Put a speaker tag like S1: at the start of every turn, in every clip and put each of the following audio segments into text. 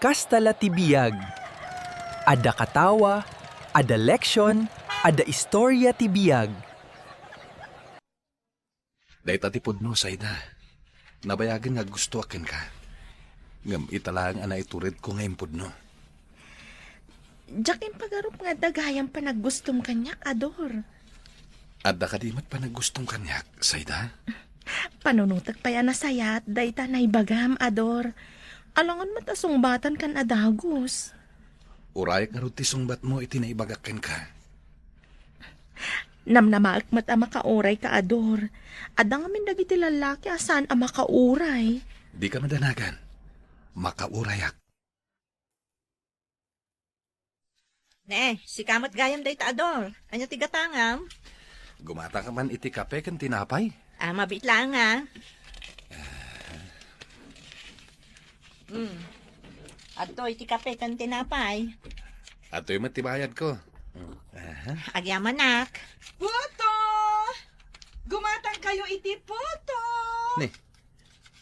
S1: Kastala ti biyag. Ada katawa, ada leksyon, ada istorya ti biyag.
S2: Dahit atipod no, Sayda. Nabayagan nga gusto akin ka. Ngam italang ana iturid ko ngayon pod no.
S3: Jakin pagarup nga dagayang panagustom kanyak, Ador.
S2: Adda ka di mat pa nagustong kanyak, Sayda.
S3: Panunutag pa yan na sayat, dayta na ibagam, Ador. Alangan matasumbatan kan adagos.
S2: Urayak nga ruti sungbat mo iti naibagakin ka.
S3: Namnamaak mat ama kauray ka, Ador. Adang amin dagiti lalaki asan ama kauray.
S2: Di ka madanagan. Makaurayak.
S4: Si kamot gayam day ta, Ador. Anya tigatangam?
S2: Gumata ka man iti kape kan tinapay.
S4: Mabit lang nga. Adto, iti kape kan tinapay.
S2: Ato'y matibayad ko.
S4: Agyaman nak.
S5: Puto! Gumatang kayo iti puto!
S2: Ne,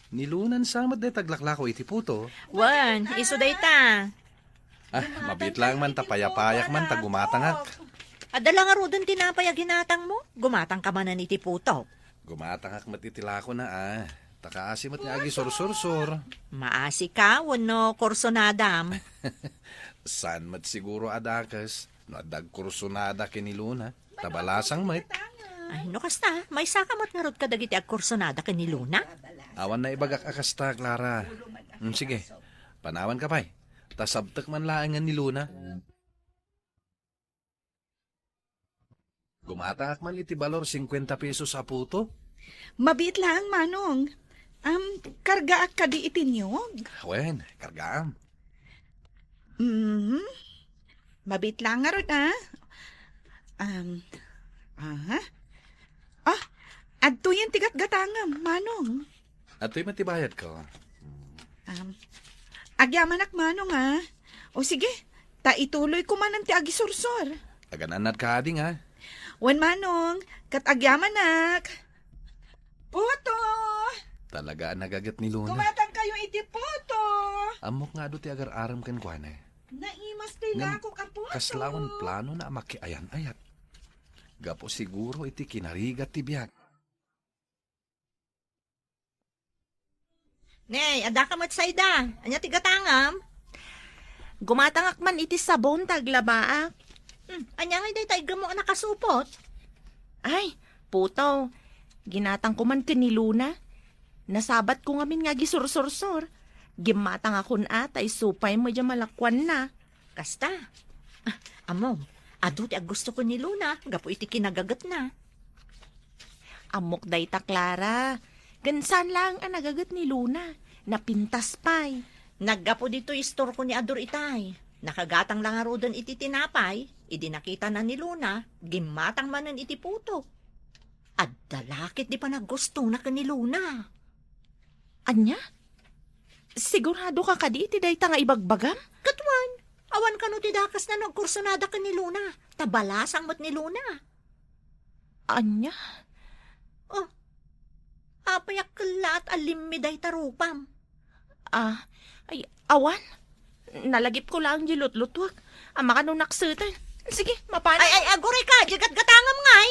S2: nilunan samad de taglaklako iti puto.
S4: Wan, iso day ta.
S2: Mabit lang man tapayapayak man tagumatangak.
S4: Adala nga rodon tinapay a ginatang mo. Gumatang ka manan iti puto.
S2: Gumatangak matitilako na Takaasi mat nga agi sur-sur-sur.
S4: Maasi ka, wano korsonadam.
S2: San mat siguro adakas. No adag kursunada kiniluna. Tabalasang mat.
S4: Ay, no kasta, may sakamot nga rod ka dagiti ag korsonada ka ni Luna.
S2: Awan na ibagak akasta, Clara. Sige, panawan ka pa'y. Tasabtak man laangan ni Luna. Gumatangak man iti balor 50 pesos a puto.
S5: Mabit lang, Manong. Karga ka di itinyog.
S2: Wen, kargaam.
S5: Mabit lang nga ron, adto yung tigat-gatangam, Manong.
S2: Ato'y matibayad ko.
S5: Agyamanak, Manong, O sige, ituloy ko man ang ti agisursor.
S2: Tagananad ka ading
S5: Wan, Manong, kat agyamanak. Puto!
S2: Talaga nagagat ni Luna.
S5: Gumatang kayo iti puto!
S2: Amok nga do ti agar-aram kan kuane.
S5: Naimas tila ako ka puto.
S2: Kaslawan plano na makiayan-ayat. Gapo siguro iti kinarigat ti biyak.
S4: Ada ka mat sayda. Anya tigatangam?
S3: Gumatangak man iti sabon taglabaak.
S4: Anya nga day tayo mo nakasupot.
S3: Ay, puto. Ginatang ko man kaniluna. Nasabat ko ngamin nga gisur-sur-sur. Gimatang akon atay supay mo dyan malakwan na.
S4: Kasta. Amo, ado ti ag gusto ko ni Luna. Gapo iti kinagagat na.
S3: Amok day ta, Clara. Gansan lang ang nagagat ni Luna. Napintas pa'y.
S4: Naggapo dito istor ko ni Ador itay. Nakagatang lang aro doon iti tinapay. Idi nakita na ni Luna. Gimatang manan iti puto. At dalakit di pa nagusto na ka ni Luna.
S3: Anya? Sigurado ka kadi iti day ta nga ibagbagam?
S4: Katwan, awan ka no ti dakas na nagkursonada ka ni Luna. Tabalasang mat ni Luna.
S3: Anya?
S4: Apayak kala at alim day tarupam.
S3: Ay, awan. Nalagip ko lang gilut-lutwag. Ama ka nung naksutan. Sige, mapana.
S4: Ay, agoray ka, jagat gatangam ngay.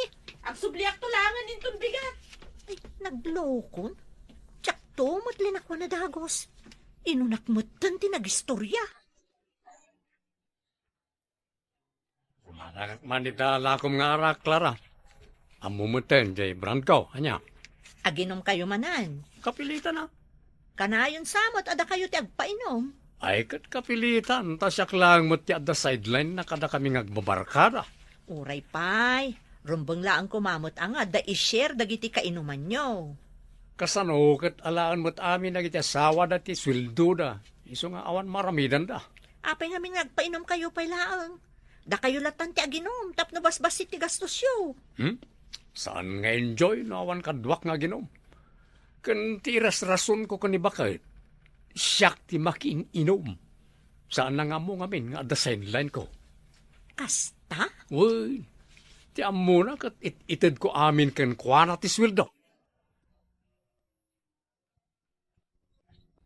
S5: Ang subliak to langan din itong bigat.
S4: Ay, naglokon. Tsak to, matlinak mo na dagos. Inunakmutan tinagistorya.
S6: Manita lakom nga arak, Clara. Amumuten, jay brand ko, anya.
S4: Aginom kayo manan.
S6: Kapilitan na.
S4: Kanayon samot, ada kayo ti agpainom.
S6: Ay, kat kapilitan. Tasyak lang mo ti at the sideline na kada kami ngagbabarkada.
S4: Uray pay, rumbang laang kumamot ang da i-share dagiti kainuman nyo.
S6: Kasano, kat alaan mo't amin nagiti asawa dati sweldo da. Iso nga awan maramidan da.
S4: Apay nga nagpainom kayo pay laang. Da kayo latan ti aginom, tapno basbas ti gastos yo.
S6: Saan nga enjoy na awan kadwak nga ginom? Kan tiras rason ko kanibakit. Siyak ti making inom. Saan na nga mo ngamin nga at the sideline ko?
S4: Kasta?
S6: Uy, ti amuna kat itid ko amin kan kuwana ti sweldo.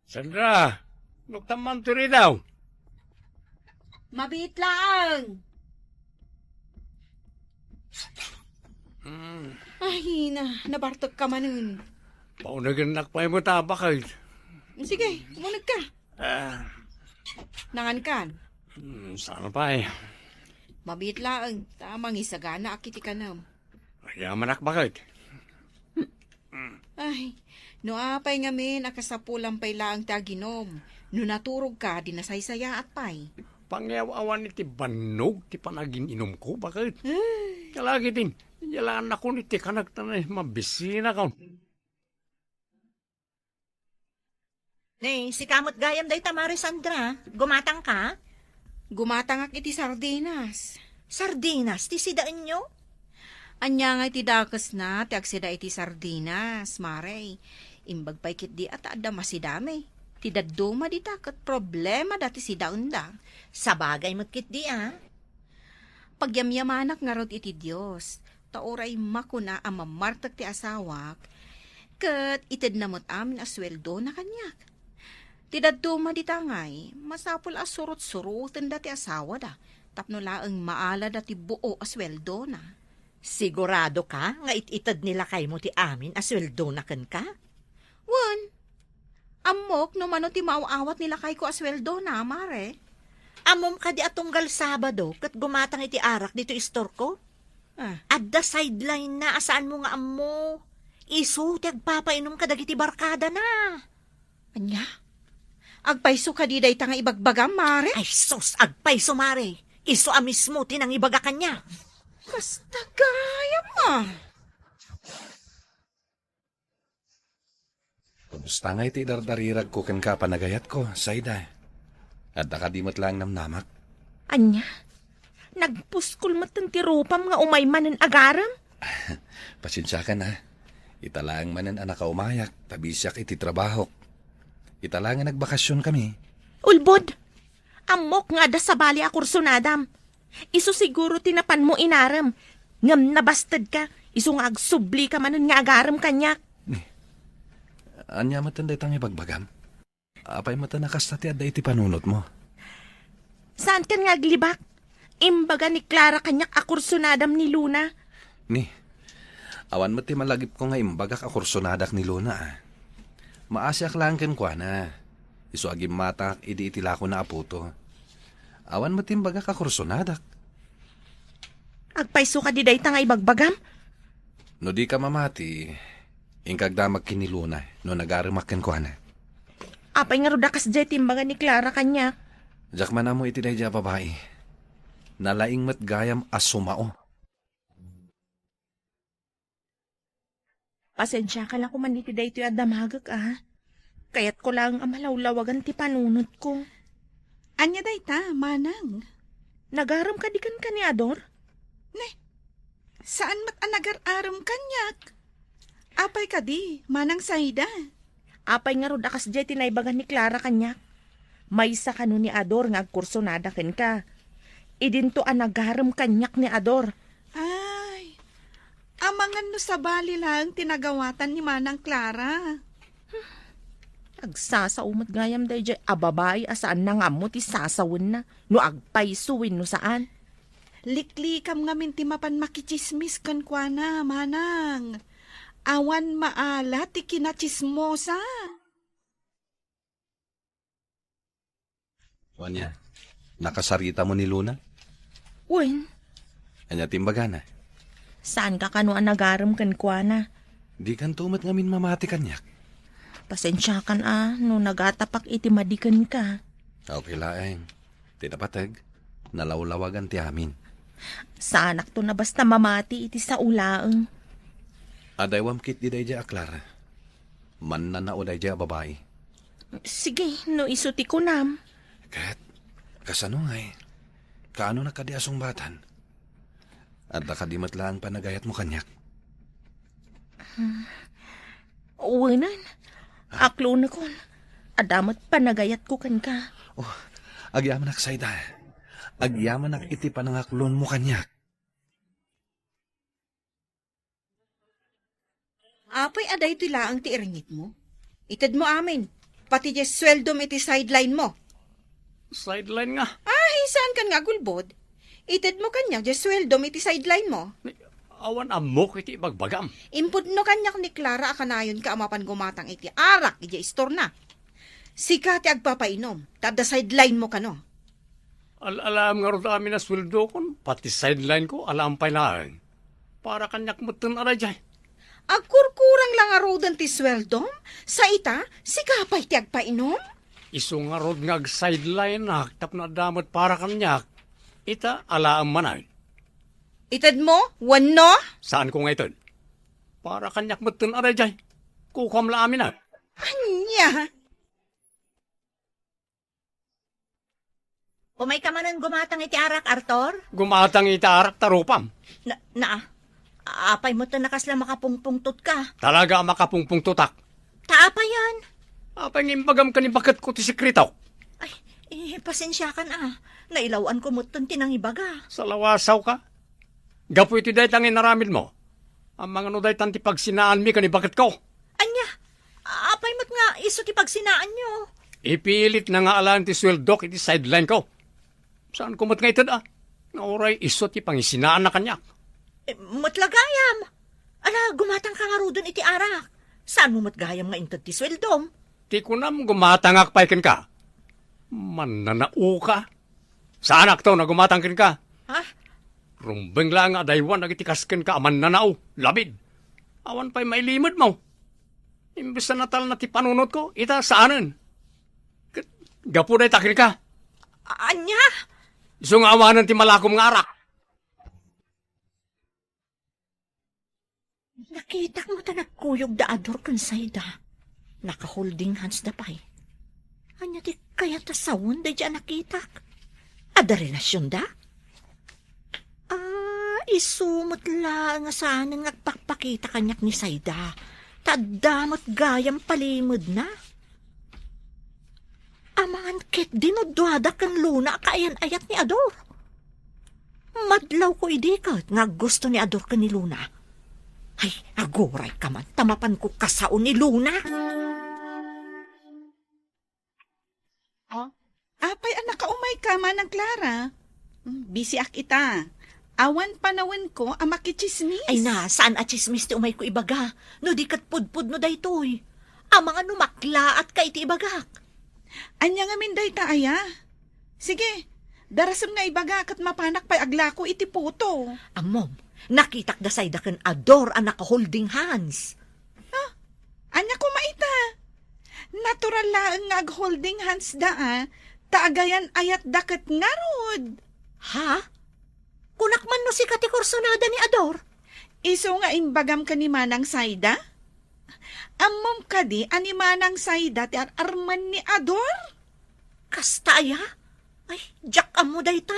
S6: Sandra, nagtaman tiri daw.
S5: Mabit lang! Ay, nabartok ka manun.
S6: Paunagan nakpay mo tabakay.
S5: Sige, munag ka. Nangan kan.
S6: Sana pa eh.
S5: Mabit lang. Tamang isagana akiti ka nam.
S6: Yaman nakbakay.
S5: Ay, no apay ngamin akasapulang pay laang taginom. No naturog ka, dinasaysaya at pay.
S6: Pangyawawan iti banog, ti panagin inom ko, bakit? Kalagi din, yalaan ako ni ti kanagtanay, mabisina ka.
S4: Ne, si kamot gayam day tamari Sandra. Gumatang ka?
S5: Gumatangak iti sardinas.
S4: Sardinas, ti sidaan nyo?
S5: Anya nga iti dakas na, ti agsida iti sardinas, mare. Imbag pay kit di at ada masidami. Ti daduma di takat problema dati si daon da.
S4: Sa bagay magkit di
S5: Pagyamyamanak nga rod iti Diyos. Taoray makuna ang mamartag ti asawak. Kat ited namot amin asweldo na kanyak. Ti daduma di tangay, masapul asurot-surutan dati asawa da. Tapno laang maala dati buo asweldo na.
S4: Sigurado ka nga ititad nila kay mo ti amin asweldo na kan ka?
S5: Wan, amok no mano ti maawawat nila kay ko asweldo na, mare.
S4: Amom ka di atunggal Sabado kat gumatang iti arak dito istor ko? Adda sideline na asaan mo nga amo. Isu ti agpapainom ka dagiti barkada na.
S5: Anya? Agpaiso ka di day tanga ibagbagam, mare?
S4: Ay sus, agpay sumare. Isu a mismo tinang ibaga kanya.
S5: Kasta gaya ma.
S2: Kumusta nga iti dardarirag ko ken ka panagayat ko, Sayda? At nakadimot lang namnamak.
S3: Anya? Nagpuskul matang tirupam nga umay manan agaram?
S2: Pasensya ka na. Italaang manan anak ka umayak, tabisyak iti trabaho. Italangan nagbakasyon kami.
S3: Ulbod! Amok nga da sa bali a kursunadam. Isu siguro tinapan mo inaram. Ngam nabastad ka. Isu nga agsubli ka manan nga agaram kanyak.
S2: Anya matanday tang ibagbagam. Apay mata nakastati adda iti panunot mo.
S3: Saan ka nga aglibak? Imbaga ni Clara kanyak a kursunadam ni Luna.
S2: Ni, awan mo ti malagip ko nga imbagak a kursonadak ni Luna. Maasyak lang ken kwa na. Isu agim matak, idi itilako na aputo. Awan mo ti imbagak a kursonadak.
S3: Agpaiso ka di day nga ibagbagam?
S2: No di ka mamati, ingkagdamag kin ni Luna no nagarimak ken kwa na.
S3: Apay nga rodakas jet imbaga ni Clara kanyak.
S2: Jakman mo iti day babae. Nalaing mat gayam asumao.
S3: Pasensya ka lang kuman iti day ito yung damagak Kaya't ko lang ang malawlawagan ti panunod ko.
S5: Anya day ta, manang.
S3: Nagaram ka di kan ka ni Ador?
S5: Saan mat anagar-aram kanyak? Apay ka di, manang Sayda.
S3: Apay nga rod akas jet tinaybagan ni Clara kanyak. May sa kano ni Ador nga agkursonada ken ka. Idinto ang nagaram kanyak ni Ador.
S5: Ay, amangan no sa bali lang tinagawatan ni Manang Clara.
S3: Agsasaumat gayam day jay ababay asaan na nga mo ti sasawin na. No agpaysuwin no saan.
S5: Liklikam nga minti mapan makichismis kan kwa na, manang. Awan maala ti kinachismosa.
S2: Wanya, nakasarita mo ni Luna?
S3: Uwin,
S2: Anya timbaga na.
S3: saan ka kano ang nagaram kan kwa na?
S2: Di kan tumat ngamin mamati kanyak.
S3: Pasensya kan no nagatapak iti madikan ka.
S2: Okay laeng. Tinapatag, nalawlawagan ti amin.
S3: Sa anak to na basta mamati iti sa ulaang.
S2: Adaywam kit di day a Clara. Man na nao day babae.
S3: Sige, no isuti ko nam.
S2: Kat, kasano nga kaano nakadiasong batan? At nakadimat lang panagayat mo kanyak.
S3: Uwanan, aklo na kon. Adamat panagayat ko kan ka.
S2: Oh, agyaman ak Sayda. Agyaman ak iti panangaklon mo kanyak.
S5: Apay aday tila ang ti iringit mo. Itad mo amin. Pati jes sweldo iti sideline mo.
S6: Sideline nga.
S5: Ay, saan kan nga gulbod? Ited mo kanya, di sweldo iti sideline mo.
S6: Awan amok iti bagbagam.
S5: Impud no kanyak ni Clara akanayon ka amapan gumatang iti arak, iti istor na. Sika ti agpapainom, tada sideline mo kano.
S6: Alam nga rin amin na sweldo kon, pati sideline ko, alam pa lang. Para kanyak mutun aray jay.
S5: Agkurkurang lang arodan ti sweldom, sa ita, sika pa iti agpainom.
S6: Iso nga rin nga sideline na, tap na damot para kanyak. Ita, alaam manay.
S5: Ited mo, wano?
S6: Saan ko nga ito? Para kanyak mutun aray jay. Kukam la amin na.
S5: Anya?
S4: Umay ka manan gumatang iti arak, Arthur?
S6: Gumatang itarak tarupam.
S4: Apay mo to nakasla makapungpungtot ka.
S6: Talaga makapungpung tutak.
S4: Taapa yan.
S6: Apay ngimbagam ka ni bakat ko ti sikrito.
S4: Ay, pasensya ka na. Nailawan ko mo ton tinang ibaga.
S6: Sa lawasaw ka. Gapo iti day tangin naramid mo. Ang mga nuday tanti pagsinaan mi ka ni bakat ko.
S4: Anya, apay mo't nga iso ti pagsinaan nyo.
S6: Ipilit na nga alang ti sweldok iti sideline ko. Saan kumot nga itad Nauray iso ti pangisinaan na kanyak.
S4: Matlagayam. Ala, gumatang ka nga rodon iti arak. Saan mo matgayam nga intad ti sweldom?
S6: Ti kunam gumatangak paikin ka. Mananao ka. Saan akto na gumatangkin ka?
S4: Ha?
S6: Rumbeng lang nga daywan nagitikaskin ka aman nanao. Labid. Awan pa'y mailimod mo. Imbes na natal na ti panunot ko, ita saanan? Gapo na itakin ka.
S4: Anya?
S6: Isong awanan ti malakom nga arak.
S4: Nakita mo ta nagkuyog da ador kan sayda. Naka-holding hands da pay. Anya di kaya ta sawon da dyan nakita. Ada relasyon da? Isumot lang nga sana ngagpakpakita kanyak ni sayda. Tadamot gayam palimod na. Amangan ket dinudwada kan luna kaayan ayat ni Ador. Madlaw ko idikat nga gusto ni Ador kan ni Luna. Ay, agoray ka man, tamapan ko kasaon ni Luna.
S7: Apay anak kaumay ka man ng Clara. Busy ak ita. Awan panawin ko ang makichismis.
S4: Ay na, saan at chismis ti umay ko ibaga? No di kat pudpud no daytoy. Amang ano makla at kay ti ibagak.
S7: Anya nga min day ta aya. Sige, darasam nga ibaga kat mapanak pa'y aglako iti puto.
S4: Amom, nakitak da sayda kan Ador ang naka-holding hands.
S7: Anya ko maita. Natural lang nga holding hands da taagayan ayat daket nga rod.
S4: Ha? Kunak man no si katikursonada ni Ador.
S7: Iso nga imbagam ka ni Manang Sayda? Amom ka di ani Manang Sayda ti arman ni Ador?
S4: Kasta aya? Ay, jak amo day ta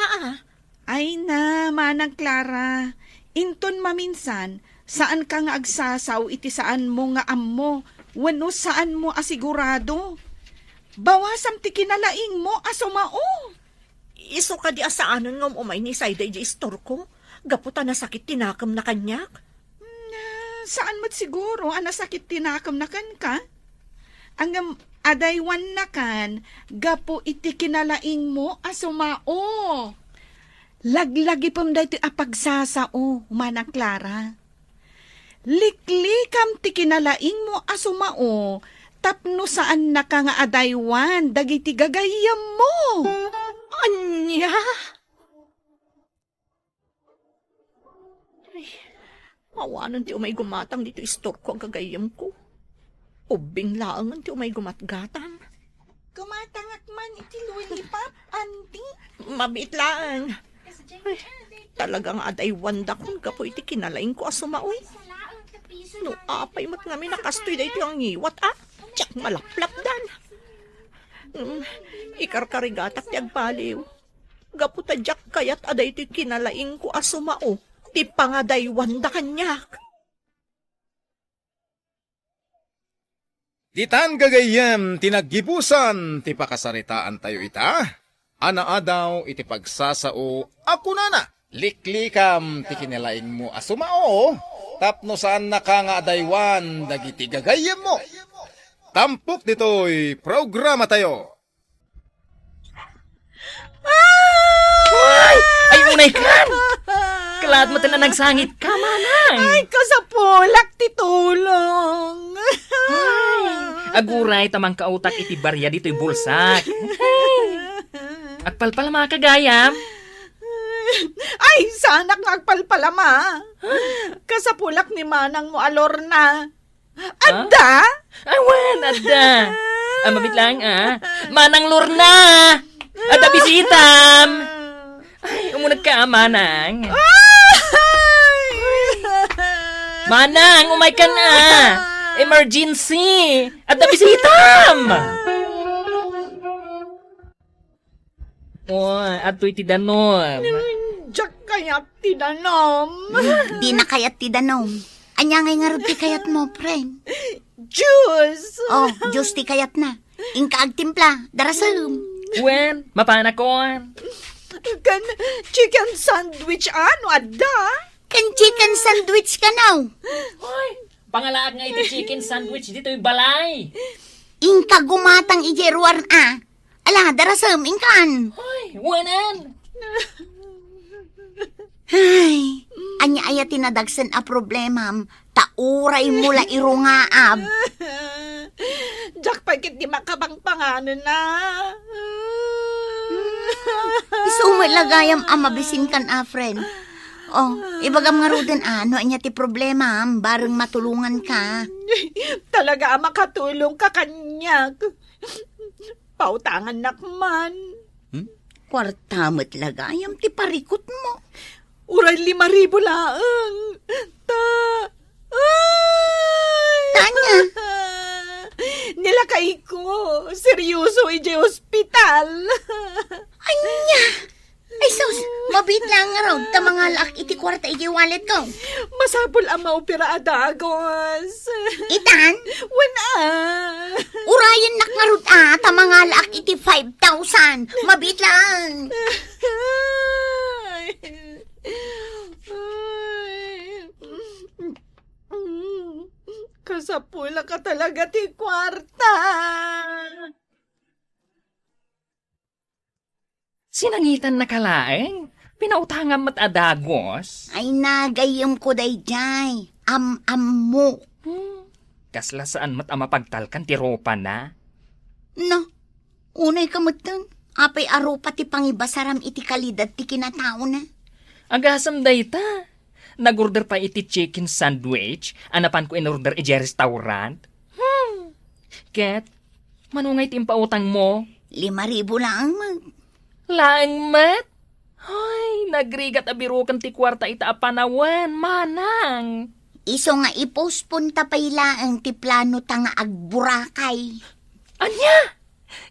S7: Ay na, Manang Clara. Inton maminsan, saan ka nga agsasaw iti saan mo nga ammo, wano saan mo asigurado. Bawasam ti kinalaing mo asumao.
S4: Iso ka di asaanon ngam umay ni sayda iji istor ko. Gaputa na sakit tinakam na kanyak.
S7: Saan mo't siguro sakit tinakam na kan ka? Ang adaywan na kan, gapo iti kinalaing mo asumao. Laglagi pam da iti apagsasao, Manang Clara. Liklikam ti kinalaing mo asumao, tapno saan na ka nga adaywan, dagiti gagayam mo.
S4: Anya? Ay, mawanan ti umay gumatang dito istor ko ang kagayam ko. Ubing laangan ti umay gumatgatang.
S7: Kumatangak man iti lollipop, auntie.
S4: Mabit lang. Ay, talagang adaywan da kung kapo iti kinalaing ko asumaoy. No, apay mo't ngami nakastoy da iti ang ngiwat Tsak malaplap dan. Ikarkarigatak ti agpaliw. Gaputa jak kayat aday ti kinalaing ko asumao. Ti pangadaywan da kanyak.
S8: Ditan gagayem tinaggibusan ti pakasaritaan tayo ita. Anaadaw iti pagsasao ako na. Liklikam ti kinalaing mo asumao. Tapno saan na ka nga adaywan dagiti gagayem mo. Tampok dito'y programa tayo.
S9: ito na nagsangit ka, manang.
S7: Ay, kasapulak ti tulong.
S9: Aguray tamang kautak iti barya dito'y bulsak. At palpal mga kagayam.
S7: Ay, sanak nga agpalpalama. Kasapulak ni manang mo alor na. Adda?
S9: Awan, adda. Mabit lang, Manang Lorna! Adda bisitam! Ay, umunag ka, manang. Manang, umay ka na! Emergency! Adda bisitam! Ato'y tidanom.
S7: Diyak kayat tinanom.
S10: Di na kayat ti danom. Anya ngay nga ti kayat mo, friend.
S7: Juice!
S10: Oh, Diyos ti kayat na. Ingka agtimpla, darasam.
S9: Wen, mapanakon.
S7: Kan chicken sandwich ano, adda?
S10: Kan chicken sandwich ka now.
S9: Hoy, pangalaak nga iti chicken sandwich dito'y balay.
S10: Ingka gumatang ijeruar Ala, darasam, ingkan.
S9: Hoy, wanan.
S10: Ay, anya aya tinadagsan a problemam. Tauray mula irungaab.
S7: Jack pagkit di makabang panganan na.
S10: Sumalagayam mabisin kan friend. Oh, ibagam nga ruden ano anya ti problema bareng matulungan ka.
S7: Talaga makatulong ka kanyak. Pautangan nakman.
S10: Kwartamet lagayam ti parikot mo.
S7: Uray 5,000 laang.
S10: Tanya.
S7: Nilakay ko. Seryoso ije hospital.
S10: Anya. Ay sus, mabit lang nga raw. Tamangalak iti kwarta iti wallet ko.
S7: Masapul ang maopera adagos.
S10: Itan?
S7: Wala.
S10: Urayan nakngarot tamangalak iti 5,000. Mabit lang.
S7: Kasapula ka talaga ti kwarta.
S9: Sinangitan na kalaeng. Pinautangan mat adagos.
S10: Ay nagayom ko dayjay. Mo.
S9: Kasla saan mat mapagtalkan ti ropa na?
S10: No, unay kamutan. Apay aro pati pangibasaram iti kalidad ti kinatao na.
S9: Agasam dayta. Nag-order pa iti chicken sandwich. Anapan ko in-order iti restaurant. Ket, manungay ti impautang mo?
S10: 5,000 lang mag.
S9: Laeng met? Ay, nagrigat abirukan ti kwarta ita apanawan, manang.
S10: Iso nga ipospon tapaylaang ti plano ta nga agburakay.
S9: Anya?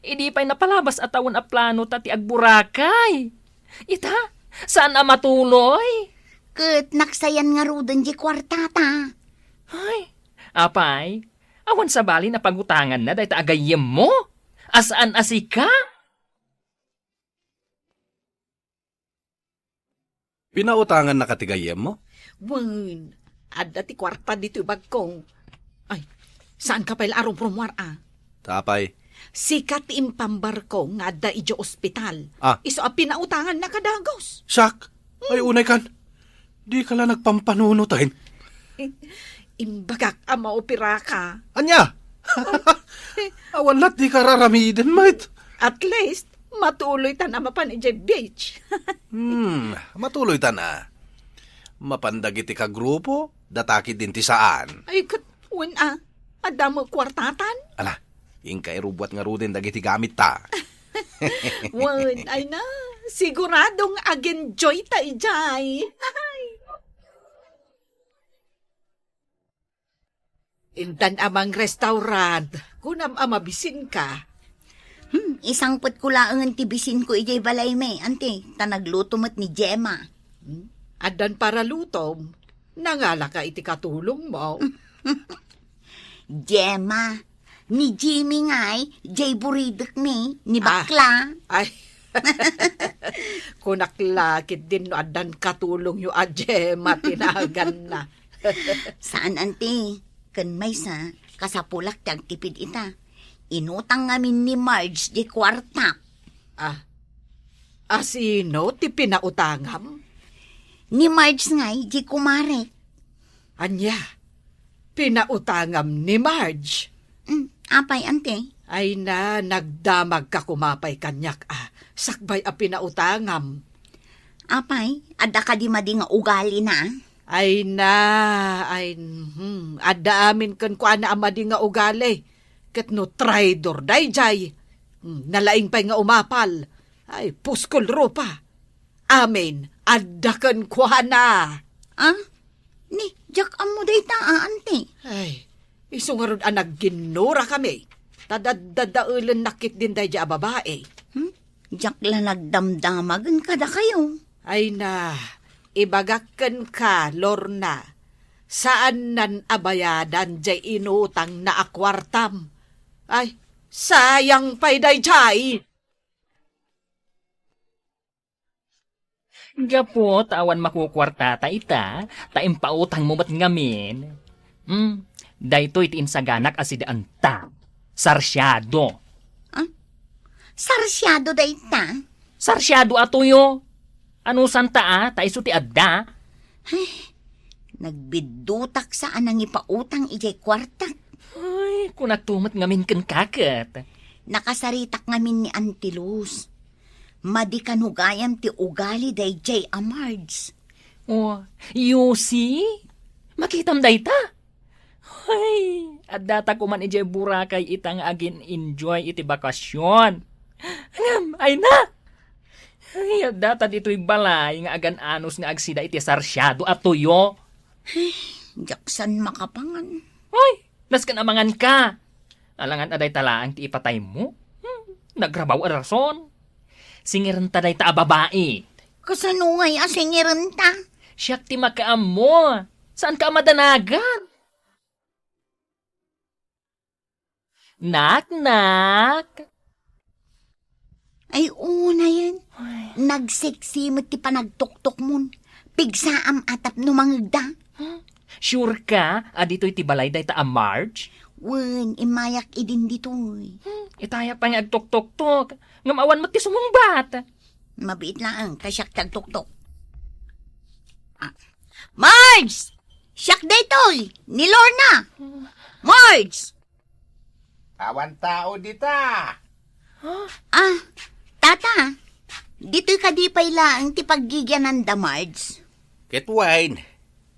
S9: Idi pa'y napalabas atawon a plano ta ti agburakay. Ita, saan a matuloy?
S10: Ket naksayan nga rudan di kwartata.
S9: Ay, apay, awan sa bali na pagutangan na dahi ta agayem mo? Asaan asika?
S2: Pinautangan na katigayem mo?
S7: Wan, adda ti kwarta dito bagkong. Ay, saan ka pala arong promwar
S2: Tapay.
S7: Sikat impambar ko nga adda ijo ospital. Iso a pinautangan na kadagos.
S2: Sak! Ay, unay kan. Di ka lang nagpampanunutain.
S7: Imbagak ang maopera ka.
S2: Anya? Awalat di ka raramiden, mate.
S7: At least, matuloy ta na mapan ije beach.
S2: Matuloy ta na. Mapandagiti ka grupo, dataki din ti saan.
S7: Ay, katun adda mo kwartatan?
S2: Ala, ingkay rubuat nga rudin dagiti gamit ta.
S7: Wan, ay na, siguradong ag-enjoy ta ijay. Intan amang restaurant, kunam amabisin ka.
S10: Isang put ko laangan tibisin ko ijay balay me, ante, tanagluto mo't ni Gemma.
S7: Adan para lutom, nangala ka iti katulong mo.
S10: Gemma, ni Jimmy nga'y, jay buridok ni bakla.
S7: Ay, kunaklakit din no adan katulong yu Gemma tinagan na.
S10: Saan ante? Kan may sa kasapulak tag tipid ita. Inutang ngamin ni Marge di kwarta.
S7: Sino ti pinautangam?
S10: Ni Marge nga'y di kumare.
S7: Anya, pinautangam ni Marge.
S10: Apay, ante.
S7: Ay na, nagdamag ka kumapay kanyak sakbay a pinautangam.
S10: Apay, ada ka di madi nga ugali na.
S7: Ay na, adda amin kan ko ana amadi nga ugali. Ket no traidor dayjay. Nalaing pa'y nga umapal. Ay, puskol ropa. Amin, adda kan ko ana.
S10: Ni, jak amo day ta, ante.
S7: Ay, isungarod nagginura kami. Tadadadaulan nakit din day a babae.
S10: Jak la nagdamdamagan kada kayo.
S7: Ay na, ibagakan ka, Lorna. Saan nan abayadan jay inutang na akwartam? Ay, sayang pa'y day jay.
S9: Gapo, tawan makukwarta ta ita, taimpautang mo ba't ngamin? Dayto itiin sa ganak asidaan ta. Sarsyado.
S10: Sarsyado day ta.
S9: Sarsyado atuyo. Ano santa ta iso ti adda?
S10: Nagbidutak saan ang ipautang ijay kwartak.
S9: Ay, kung natumat ngamin kan kakat.
S10: Nakasaritak ngamin ni Antilus. Madi kanugayam ti ugali day jay a Marge.
S9: Oh, you see? Makitam day ta. Ay, adata ko man ijay burakay itang agin enjoy iti bakasyon. Ngam, ay na! Ay, adata dito'y balay nga agan anos nga agsida iti sarsyado at tuyo.
S10: Jaksan makapangan.
S9: Ay, naskan amangan ka. Alangan aday talaang ti ipatay mo. Nagrabaw a rason. Singiran taday ta a babae.
S10: Kasanungay asingiran ta.
S9: Siyak ti makaam mo. Saan ka madanagan? Nak.
S10: Ay, una yan. Nagseksimot ti panagtuktok mon. Pigsaam atap no mangagda.
S9: Sure ka, adito'y ti balay day ta a Marge?
S10: Wen, imayak idin ditoy.
S9: Itaya pa nga agtok-tok-tok. Ngamawan mo ti sumungbat.
S10: Mabiit lang, kasyak tagtuktok. Marge! Siyak daytoy! Ni Lorna! Marge!
S8: Awan tao dita.
S10: Tata, dito'y kadipay lang ti paggigyanan da, Marge.
S2: Ketwain,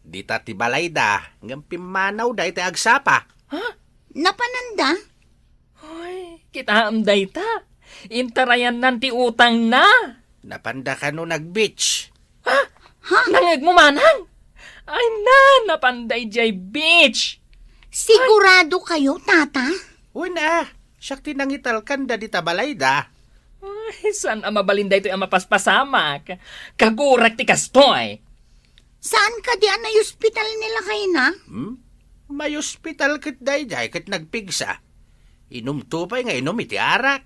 S2: di ta ti balay da, ngam pimanaw da iti agsapa.
S10: Napananda?
S9: Ay, kita amday ta. Intarayan nanti utang na.
S2: Napanda ka no nag-beach.
S9: Nangag mo manang. Ay na, napanday jay beach.
S10: Sigurado kayo, tata?
S2: Una, siyak tinangitalkan da di ta balay da.
S9: Ay, saan ang mabalinday ito'y ang mapaspasamak? Kagurak ti kastoy.
S10: Saan ka di anay hospital nila kayo na?
S2: May ospital kat day kat nagpigsa. Inom tupay nga inom iti arak.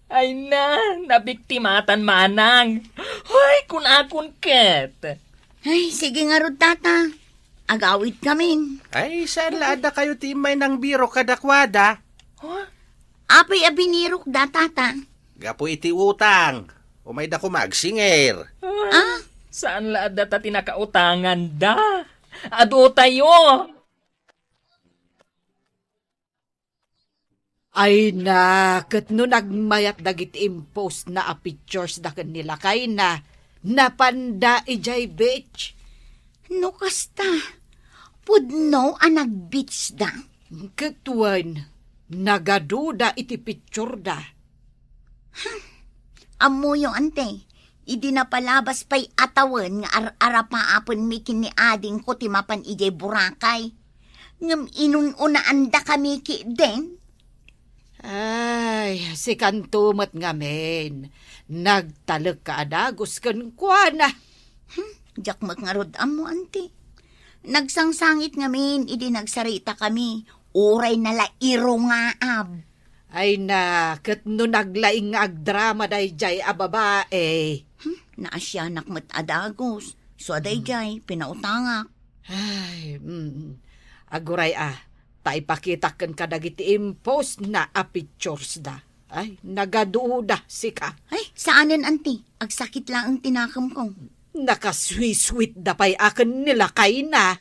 S9: Ay na, nabiktimatan manang. Ay, kun akon ket.
S10: Ay, sige nga rod, tata. Agawid kami.
S2: Ay, saan laada kayo timay ng biro kadakwada?
S10: Apay abinirok da, tata.
S2: Gapo iti utang. Umay da ko magsingir.
S9: Saan laad data tinakautangan da? Ado tayo.
S7: Ay na, ket no nagmayat dagit impose na a pictures da kanila kay na napanda ijay beach.
S10: No kasta, pudno ang nag-beach da.
S7: Ketuan, nagaduda iti picture da.
S10: Amo yung ante, idi na palabas pa'y atawan nga arapaapon mikin ni ading ko timapan ijay burakay. Ngam inununaan da kami ki den.
S7: Ay, si kantumat ngamen. Nagtalag ka adagos kan kuana.
S10: Jak magngarod amo ante. Nagsangsangit ngamin, idi nagsarita kami. Uray nala iro nga ab.
S7: Ay na, ket no naglaing nga agdrama day jay a babae.
S10: Naasyanak mat adagos. So aday jay, pinautangak.
S7: Ay, aguray taipakita kan kadagiti impose na a pictures da. Ay, nagaduda si ka.
S10: Ay, saanin anti? Agsakit lang ang tinakam ko.
S7: Nakasweet da pa'y akin nilakay na.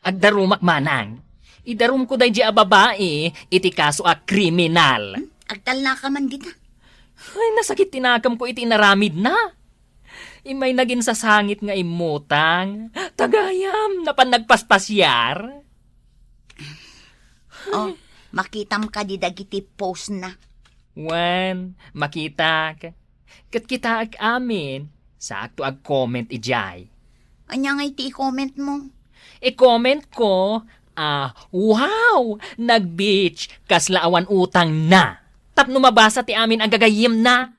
S9: Agdarumak manang. Idarum ko day di a babae, iti kaso a kriminal.
S10: Agtal na ka man dita.
S9: Ay, nasakit tinakam ko iti naramid na. Imay naging sasangit nga imutang. Tagayam, napan nagpaspasyar.
S10: Oh, makitam ka di dagiti post na.
S9: Wan, makita ka. Kat kita ag amin, sakto ag comment ijay.
S10: Anya nga iti i-comment mo?
S9: I-comment ko, wow, nag-beach, kaslaawan utang na. Tapno mabasa ti amin ang gagayim na.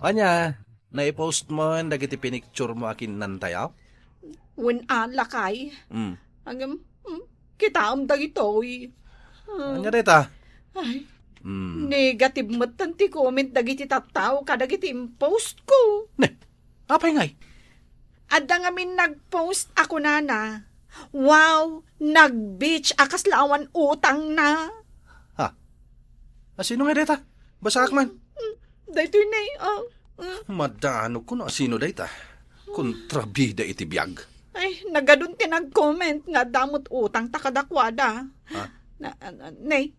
S2: Anya, naipost mo dagiti pinicture mo akin nantayaw?
S7: Wen lakay.
S2: Hmm.
S7: Hanggang kitaam dagitoy.
S2: Anya dita?
S7: Ay,
S2: Hmm.
S7: negative matan ti comment dagiti tattaw kadagiti post ko.
S2: Apay ngay?
S7: Adda ngamin nag-post ako na. Wow, nag-beach akas lawan utang na.
S2: Sino nga dita? Basak man.
S7: Dito na
S2: Madano ko na sino dita. Kontrabida iti biyag.
S7: ay, nagadun ti nag-comment nga damot utang takadakwada. Nay,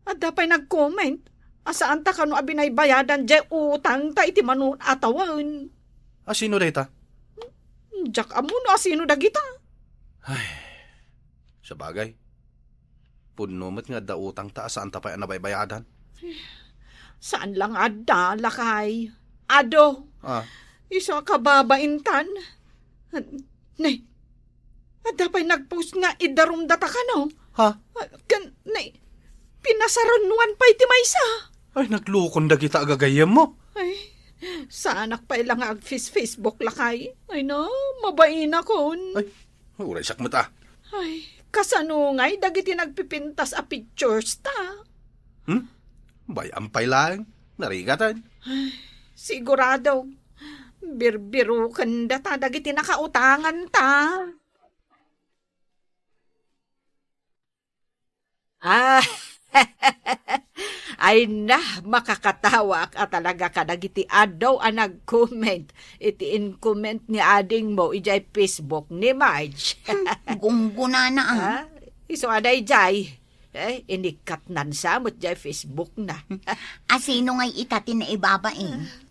S7: adda pa'y nag-comment. Asaan ta kano abinay bayadan jay utang ta iti manon atawan.
S2: Sino dita?
S7: Jak amuno asino dagita.
S2: Sa bagay. Punumat nga da utang ta saan ta pa nabaybayadan.
S7: Saan lang adda, lakay? Ado, iso kababaintan. Nay, adda pa'y nag-post nga idarum data ka no? Nay, pinasarunuan pa iti maysa.
S2: Ay, naglukon da kita agagayam mo.
S7: Ay, sa anak pa ilang Facebook lakay. Ay no, mabain akon.
S2: Ay, uray sak mo ta.
S7: Ay, kasanungay, dagiti nagpipintas a pictures ta.
S2: Bayampay lang. Narigatan.
S7: Sigurado, birbiru kanda ta, dagiti nakautangan ta. Ay na, makakatawa ka talaga ka dagiti adaw ang nag-comment. Iti in-comment ni ading mo ijay Facebook ni Marge.
S10: Gungguna na
S7: Iso aday jay. Inikat nan sa mo't jay Facebook na.
S10: Asino ngay itatin na ibaba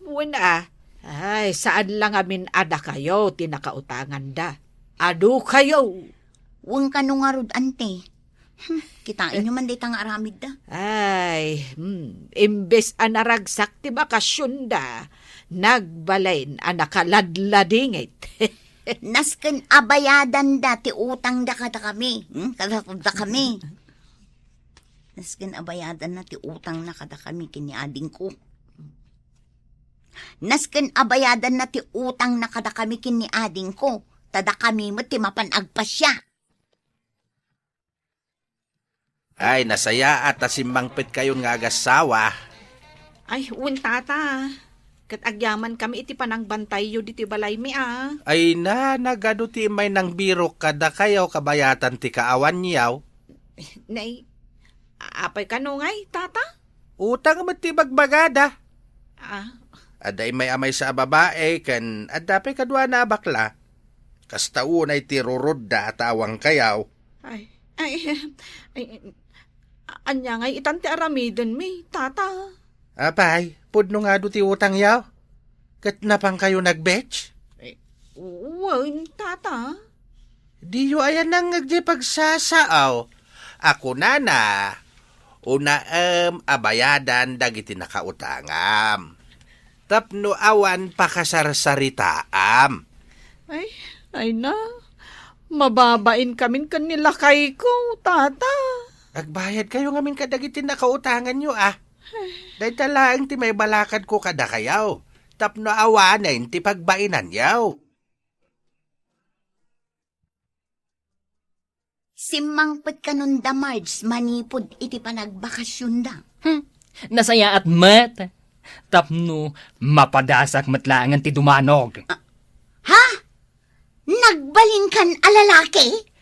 S7: Wala. Ay, saan lang amin ada kayo, tinakautangan da. Ado kayo.
S10: Huwag ka nung arod, ante. Kitain nyo man ditang aramid da.
S7: Ay, imbes anaragsak ti bakasyon da, nagbalain anakaladladingit.
S10: Nasken abayadan da, ti utang da kada kami. Kada kami. Nasken abayadan na ti utang na kada kami kini ading ko. Nasken abayadan na ti utang na kada kami kini ading ko. Tada kami mo ti mapanagpasya.
S2: Ay, nasaya at asimbangpit kayon nga agasawa.
S7: Ay, untata. Kat agyaman kami iti panangbantay yo diti balay mi
S2: Ay na, nagado ti may nang biro kada kayo kabayatan ti kaawan niyaw.
S7: Nay, apay kanungay, tata?
S2: Utang mo ti bagbagada.
S7: Aday
S2: may amay sa babae, kan adapay kadwa na bakla. Kastaon ay tirurod da at awang kayaw.
S7: Ay, anya ngay itan ti aramiden mi, tata.
S2: Apay, pudno nga do ti utang yaw. Kat napang kayo nagbetch?
S7: Uwan, tata.
S2: Di yo ayan nang pagsasaaw. Ako na. Una abayadan dagiti nakautangam. Tapno awan pakasarsaritaam.
S7: Ay na. Mababain kamin kanila kay ko, tata.
S2: Agbayad kayo ngamin kadagiti nakautangan nyo Dahil talaang ti may balakad ko kada kayaw. Tapno awanin ti pagbainan yaw.
S10: Simangpet ka nun da, Marge, manipod iti panagbakasyon da.
S9: Nasaya at mat. Tapno mapadasak matlaangan ti dumanog.
S10: Ha? Nagbalin kan alalaki?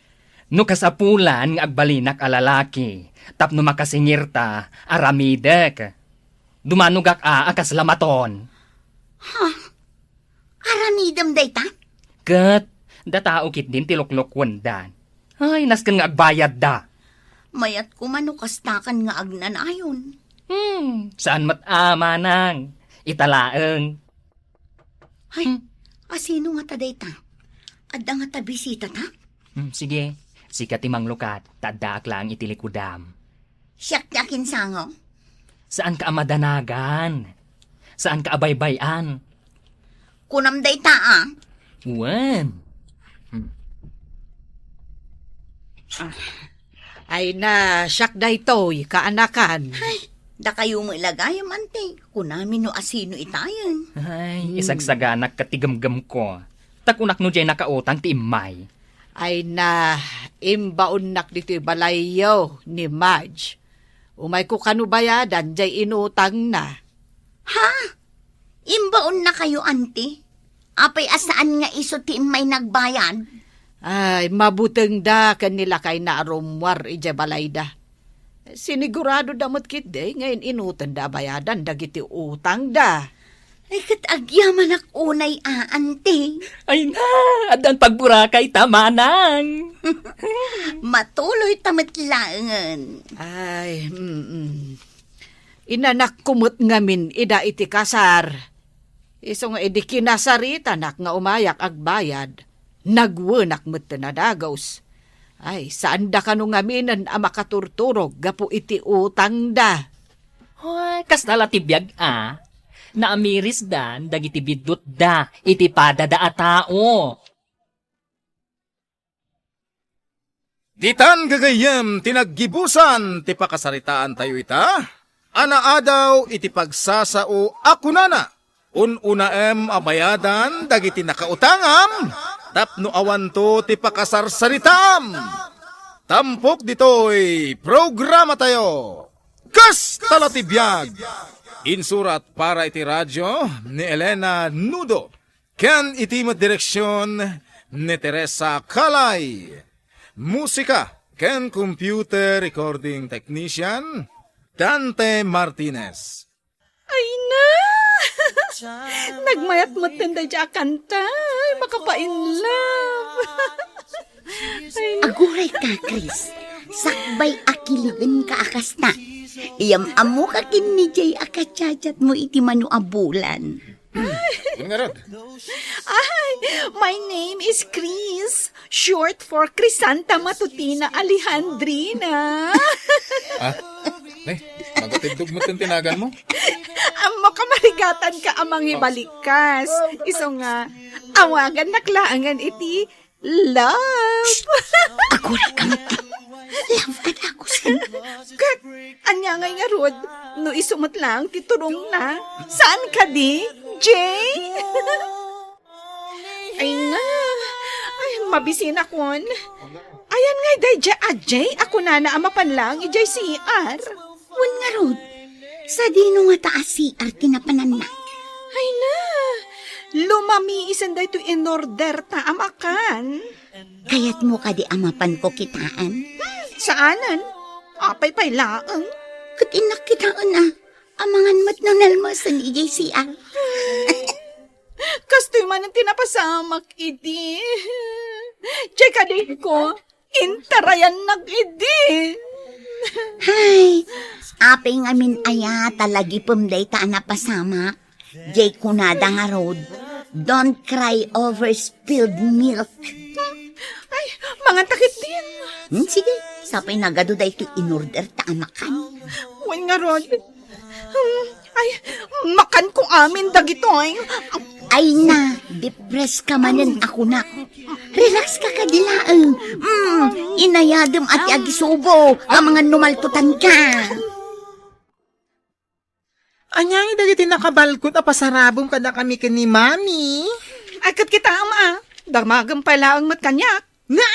S9: No kasapulan nga agbalinak a lalaki, tapno makasingirta, aramidek. Dumanugak akas lamaton.
S10: Aramidam dayta?
S9: Kat, datao kit din tiluklok wandan. Ay, naskan nga agbayad da.
S10: Mayat ko manukastakan nga agnanayon.
S9: Saan matama nang? Italaeng.
S10: Ay, asino nga ta dayta? Adda nga ta bisita ta?
S9: Sige, sikat timang lukat, tadaak lang itilikudam.
S10: Siyak yakin sango?
S9: Saan ka amadanagan? Saan ka abaybayan?
S10: Kunam dayta
S9: Wan.
S7: Ay na, siyak daytoy, kaanakan.
S10: Da kayo mo ilagayam ante. Kunamin no asino itayan.
S9: Ay, isagsaganak katigamgam ko. Takunak no jay nakautang ti imay.
S7: Ay na, imbaunnak dito balayo ni Madge. Umay ko kanubayadan, jay inutang na.
S10: Ha? Imbaon na kayo ante? Apay asaan nga iso ti may nagbayad?
S7: Ay, mabuteng da kanila kay naarumwar ija balayda. Sinigurado damot kit day, ngayon inutan da bayadan, dagiti utang da.
S10: Ay, katagyaman ak unay ante.
S9: Ay na, adan pagburakay tamanang.
S10: Matuloy tamatlangan.
S7: Ay, Inanak kumot ngamin ida iti kasar. Iso nga edi kinasarita nak nga umayak agbayad. Nagwenak met na dagos. Ay, saan da kanu ngaminan a makaturturog gapu iti utang da.
S9: Hoy, kas nalatibiyag Naamiris dan, dagiti bidot da, iti padada a tao.
S8: Ditan gagayem tinaggibusan ti pakasaritaan tayo ita. Anaadaw iti pagsasao akunana. Unaem abayadan dagiti nakautangam. Tapno awanto ti pakasarsaritam. Tampok ditoy programa tayo. Kas talatibiyag. Insurat para iti radyo ni Elena Nudo. Ken iti direksyon ni Teresa Kalay. Musika ken computer recording technician Dante Martinez.
S7: Ay na! Nagmayat mo tinda dya kanta. Ay, makapainlove.
S10: Aguray ka, Chris. Sakbay akiligan ka akasta. Iyam amo ka kin ni Jay akachachat mo iti manu abulan.
S7: Ay, my name is Chris. Short for Crisanta Matutina Alejandrina.
S8: Magatidog mo tinagan mo?
S7: Amo kamarigatan ka amang ibalikas. Iso nga, awagan naklaangan iti love.
S10: Aguray ka mati. Love ka na ako san.
S7: Kat, anya ngay nga Rod, no isumot lang, titurong na. Saan ka di, Jay? Ay na, ay mabisin akon. Ayan nga, Jay, ako na amapan lang, ijay CR.
S10: Wan nga Rod. Sa dino nga taas si Arte na pananak.
S7: Ay na, lumami isan da ito in order ta amakan.
S10: Kayat mo ka di amapan ko kitaan.
S7: Saanan? Apay laang.
S10: Katinak kitaan na. Amangan mat na nalmasan ijay CR.
S7: Kastoy man ang tinapasamak, idi. Jay kadin ko, intarayan nag-idi.
S10: Hay, apay ngamin aya talagi pumday ta na pasamak. Jay kunada nga Rod. Don't cry over spilled milk.
S7: Ay, mga takit din.
S10: Sige, sapay nagado da ito in-order ta amakan.
S7: Wan nga Rod. Ay, makan ko amin dagitoy.
S10: Ay na, depress ka manen ako na. Relax ka kadilaan. Inayadem at agisubo ang mga numaltutan ka.
S11: Anyang dagiti nakabalkot a pasarabong kada kami ni Mami.
S7: Akat kita ama. Damagam pala ang matkanyak.
S11: Na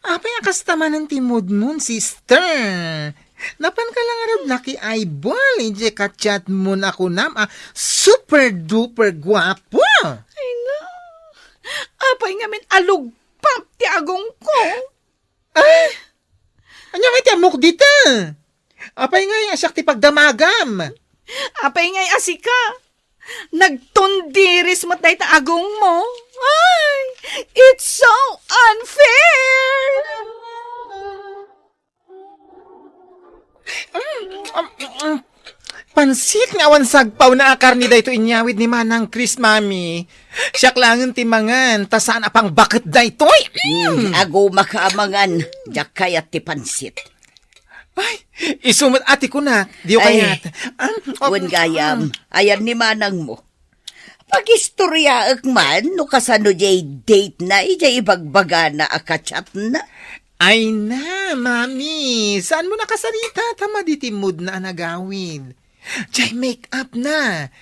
S11: Apay akas taman ng timod nun, sister. Napan ka lang arab naki-eyeball, ije kachat mo na ako super duper guwapo.
S7: Ay na. Apay ngamin alugpap ti agong ko.
S11: Ay! Anya may tiamok dito? Apay nga asyak ti pagdamagam.
S7: Apay ngay asika. Nagtundiris mo't day taagong mo. Ay, it's so unfair.
S11: Pansit nga awan sagpaw na akar ni dayto inyawid ni Manang Chris, mami. Siyak langan ti mangan, ta saan apang bakit daytoy?
S10: Ago makaamangan, jak kayat ti pansit.
S11: Ay, isumot ati ko na, diyo
S10: Ay,
S11: kayat.
S10: Wen gayam, ayan ni manang mo. Pag-istorya man, no kasano jay date na, ijay ibagbaga na akachat na.
S11: Ay na, mami. Saan mo nakasalita? Tama di timod na anagawin. Jay make up na.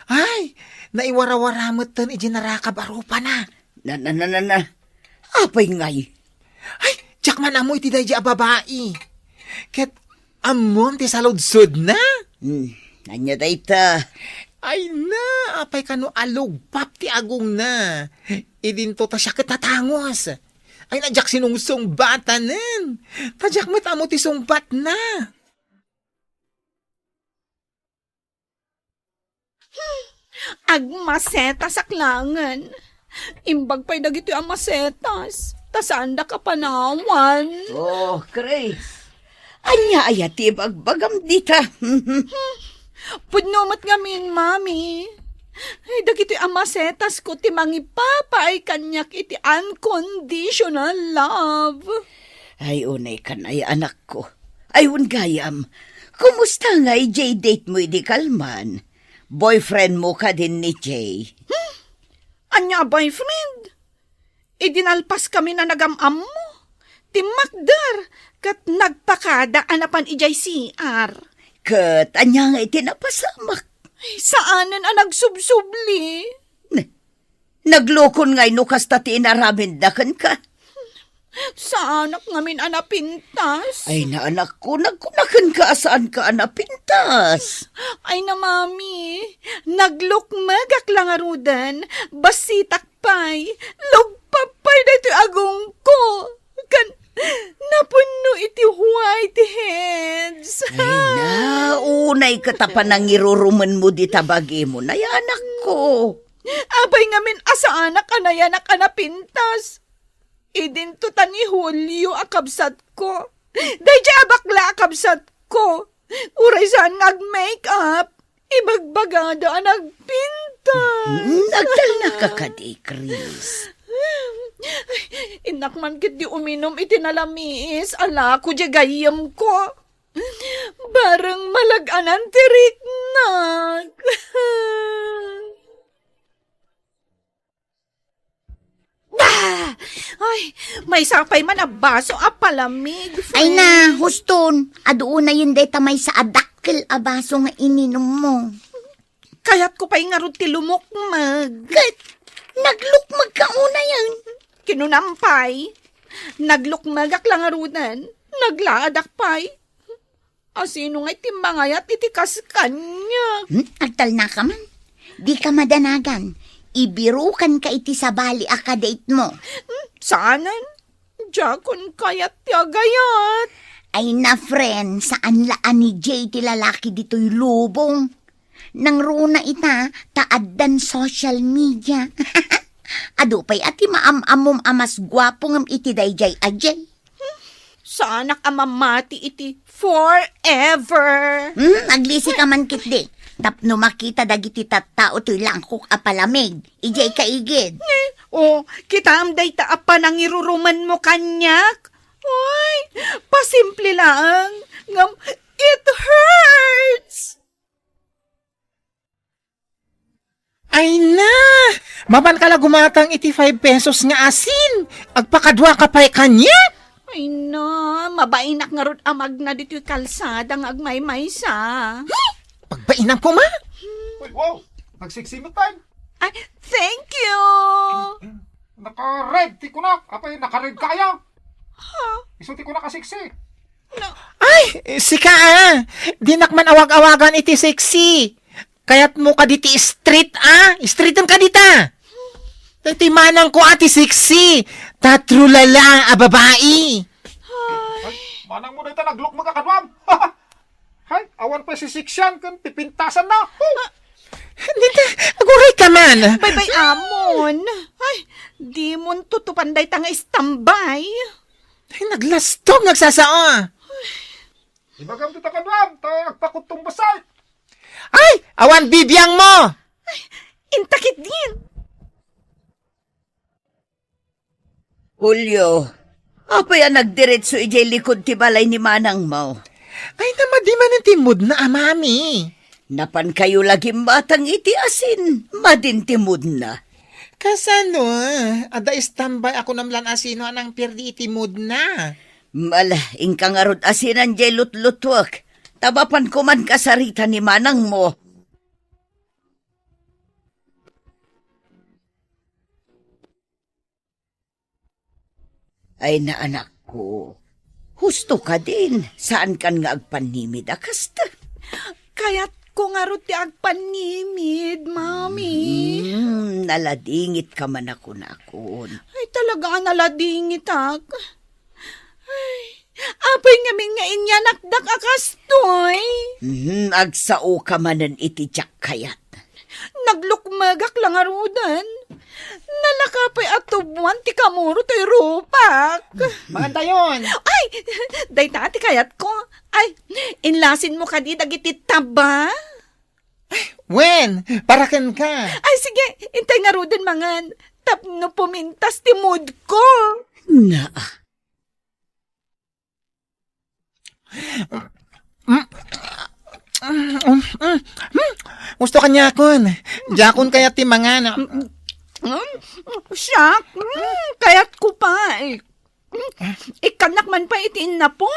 S11: Ay, naiwara-wara mo tan ijinarakab arupa na.
S10: Na. Apay ngay.
S11: Ay, tsak man amo iti day babae. Ket amon ti saludsod na.
S10: Anya dayta.
S11: Ay na, apay kano alog pap ti agong na. Idinto ta siya katatangos. Ay najak sinungsong bata nen. Tadyak met amo ti sungbat na.
S7: Agmasetas aklangan. Imbag pa'y dagito ang masetas. Tasaan da ka panawan.
S10: Oh, Grace. Anya ayati bagbagam dita.
S7: Pudnomot ngamin, mami. Ay, dagito ang masetas ko ti mangipapa ay kanyak iti unconditional love.
S10: Ay, unay kan ay anak ko. Ay, gayam. Kumusta nga Jay date mo di kalman? Boyfriend mo ka din ni Jay.
S7: Anya boyfriend? Idinalpas kami na nagamam mo. Timakdar, kat nagpakada anapan ijay CR.
S10: Kat, anya nga itinapasamak.
S7: Ay, saanan ang nagsubsubli?
S10: Naglokon ngay no kasta ti inaramindakan ka.
S7: Sa anak ngamin anapintas.
S10: Ay na anak ko, nagkunakan ka saan ka anapintas.
S7: Ay na mami, naglukmagak lang arudan, basitak pay, lugpapay na ito agong ko. Napuno iti white heads.
S10: Ay na, unay katapan ng iruruman mo di tabagi mo na anak ko.
S7: Abay ngamin asa anak anayanak anapintas. Idinto ni Julio akabsat ko. Dahil abakla akabsat ko. Uray saan ngag-makeup. Ibagbagado ang nagpintas.
S10: Nagdal na ka kadi, Chris.
S7: Inakman kit di uminom itinalamiis. Ala ko di gayam ko. Barang malaganan tirik nag. Ay, may sapay man a baso a palamig.
S10: Ay na, huston. Adoon na yun deta may sa adakkel a baso nga ininom mo.
S7: Kaya't ko pa'y nga ti lumukmag.
S10: Kat, naglukmag ka una yan.
S7: Kinunampay. Naglukmag ak lang arunan. Naglaadak pa'y. Asino nga'y timbangayat itikas kanya.
S10: Agtal na ka man. Di ka madanagan. Ibirukan ka iti sa bali akadate mo.
S7: Saanan? Jakon kayat tiagayat.
S10: Ay na friend, saan laan ni Jay ti lalaki dito'y lubong? Nang runa ita, taaddan social media. Ado pa'y ati maam-amom amas gwapo ngam iti dayjay ajay.
S7: Sa anak amamati iti forever.
S10: Aglisi ka man kitdi. Tapno makita dagiti tattao to'y langkok a palamig. Ijay kaigid.
S7: O, kita am day taapa nang iruruman mo kanyak. Ay, pasimple lang. Ngam, it hurts.
S11: Ay na! Maban ka la gumatang iti 5 pesos nga asin. Agpakadwa ka pa'y kanya.
S7: Ay na, mabainak nga ron amag na dito'y kalsada ng agmay-may sa.
S11: Pagbainang po ma.
S8: Wow, nagsiksimot tayo.
S7: Ay, thank you.
S8: Naka-red, ti kunak. Apay, naka-red kaya. Iso ti kunak kasiksi.
S11: Ay, sika ah. Dinakman awag-awagan iti sexy. Kaya't mo ka diti street ah. Streetan ka dita. Iti manang ko ati sexy. Tatrulala a babae.
S8: Ay, manang mo na ito naglukmag akadwam. Awan pa si Siksyan kan pipintasan na.
S11: Dita, aguray ka man.
S7: Bay amon. Ay, di mo tutupanday ta nga istambay.
S11: Ay, naglastog, nagsasao.
S8: Ibagam kita kadwan, agpakutong basay.
S11: Ay, awan bibiyang mo.
S7: Intakit din.
S10: Julio, apa yan nagdiretso ijay likod ti balay ni Manang mo?
S11: Ay, namadi man ang timod na, mami.
S10: Napan kayo laging batang iti asin, madintimod na.
S11: Kasano, ada istambay ako namlan asino anang perdi itimod na.
S10: Mala, ingkang arot asinan jay lutlutwak. Tabapan ko man kasarita ni Manang mo. Ay na anak ko, husto ka din. Saan kan nga agpanimid akasta?
S7: Kaya't ko nga ro ti agpanimid, mami.
S10: Naladingit ka man ako nakon.
S7: Ay, talaga naladingit ak. Ay, apay nga min nga inyanakdak akastoy.
S10: Agsao ka manan iti tiyak kayat.
S7: Naglukmagak lang arudan. Nalakapay atubuan ti kamuro ti rupak.
S11: Maganda yun.
S7: Ay, day tati kayat ko. Ay, inlasin mo ka di dagiti taba.
S11: Wen, parakan ka.
S7: Ay, sige, intay nga rudan mangan. Tapno pumintas ti mood ko.
S10: Na.
S11: Gusto ka niya akon. Jakon kaya ti mga na.
S7: Siyak, kayat ko pa. Ikanak man pa itiin na po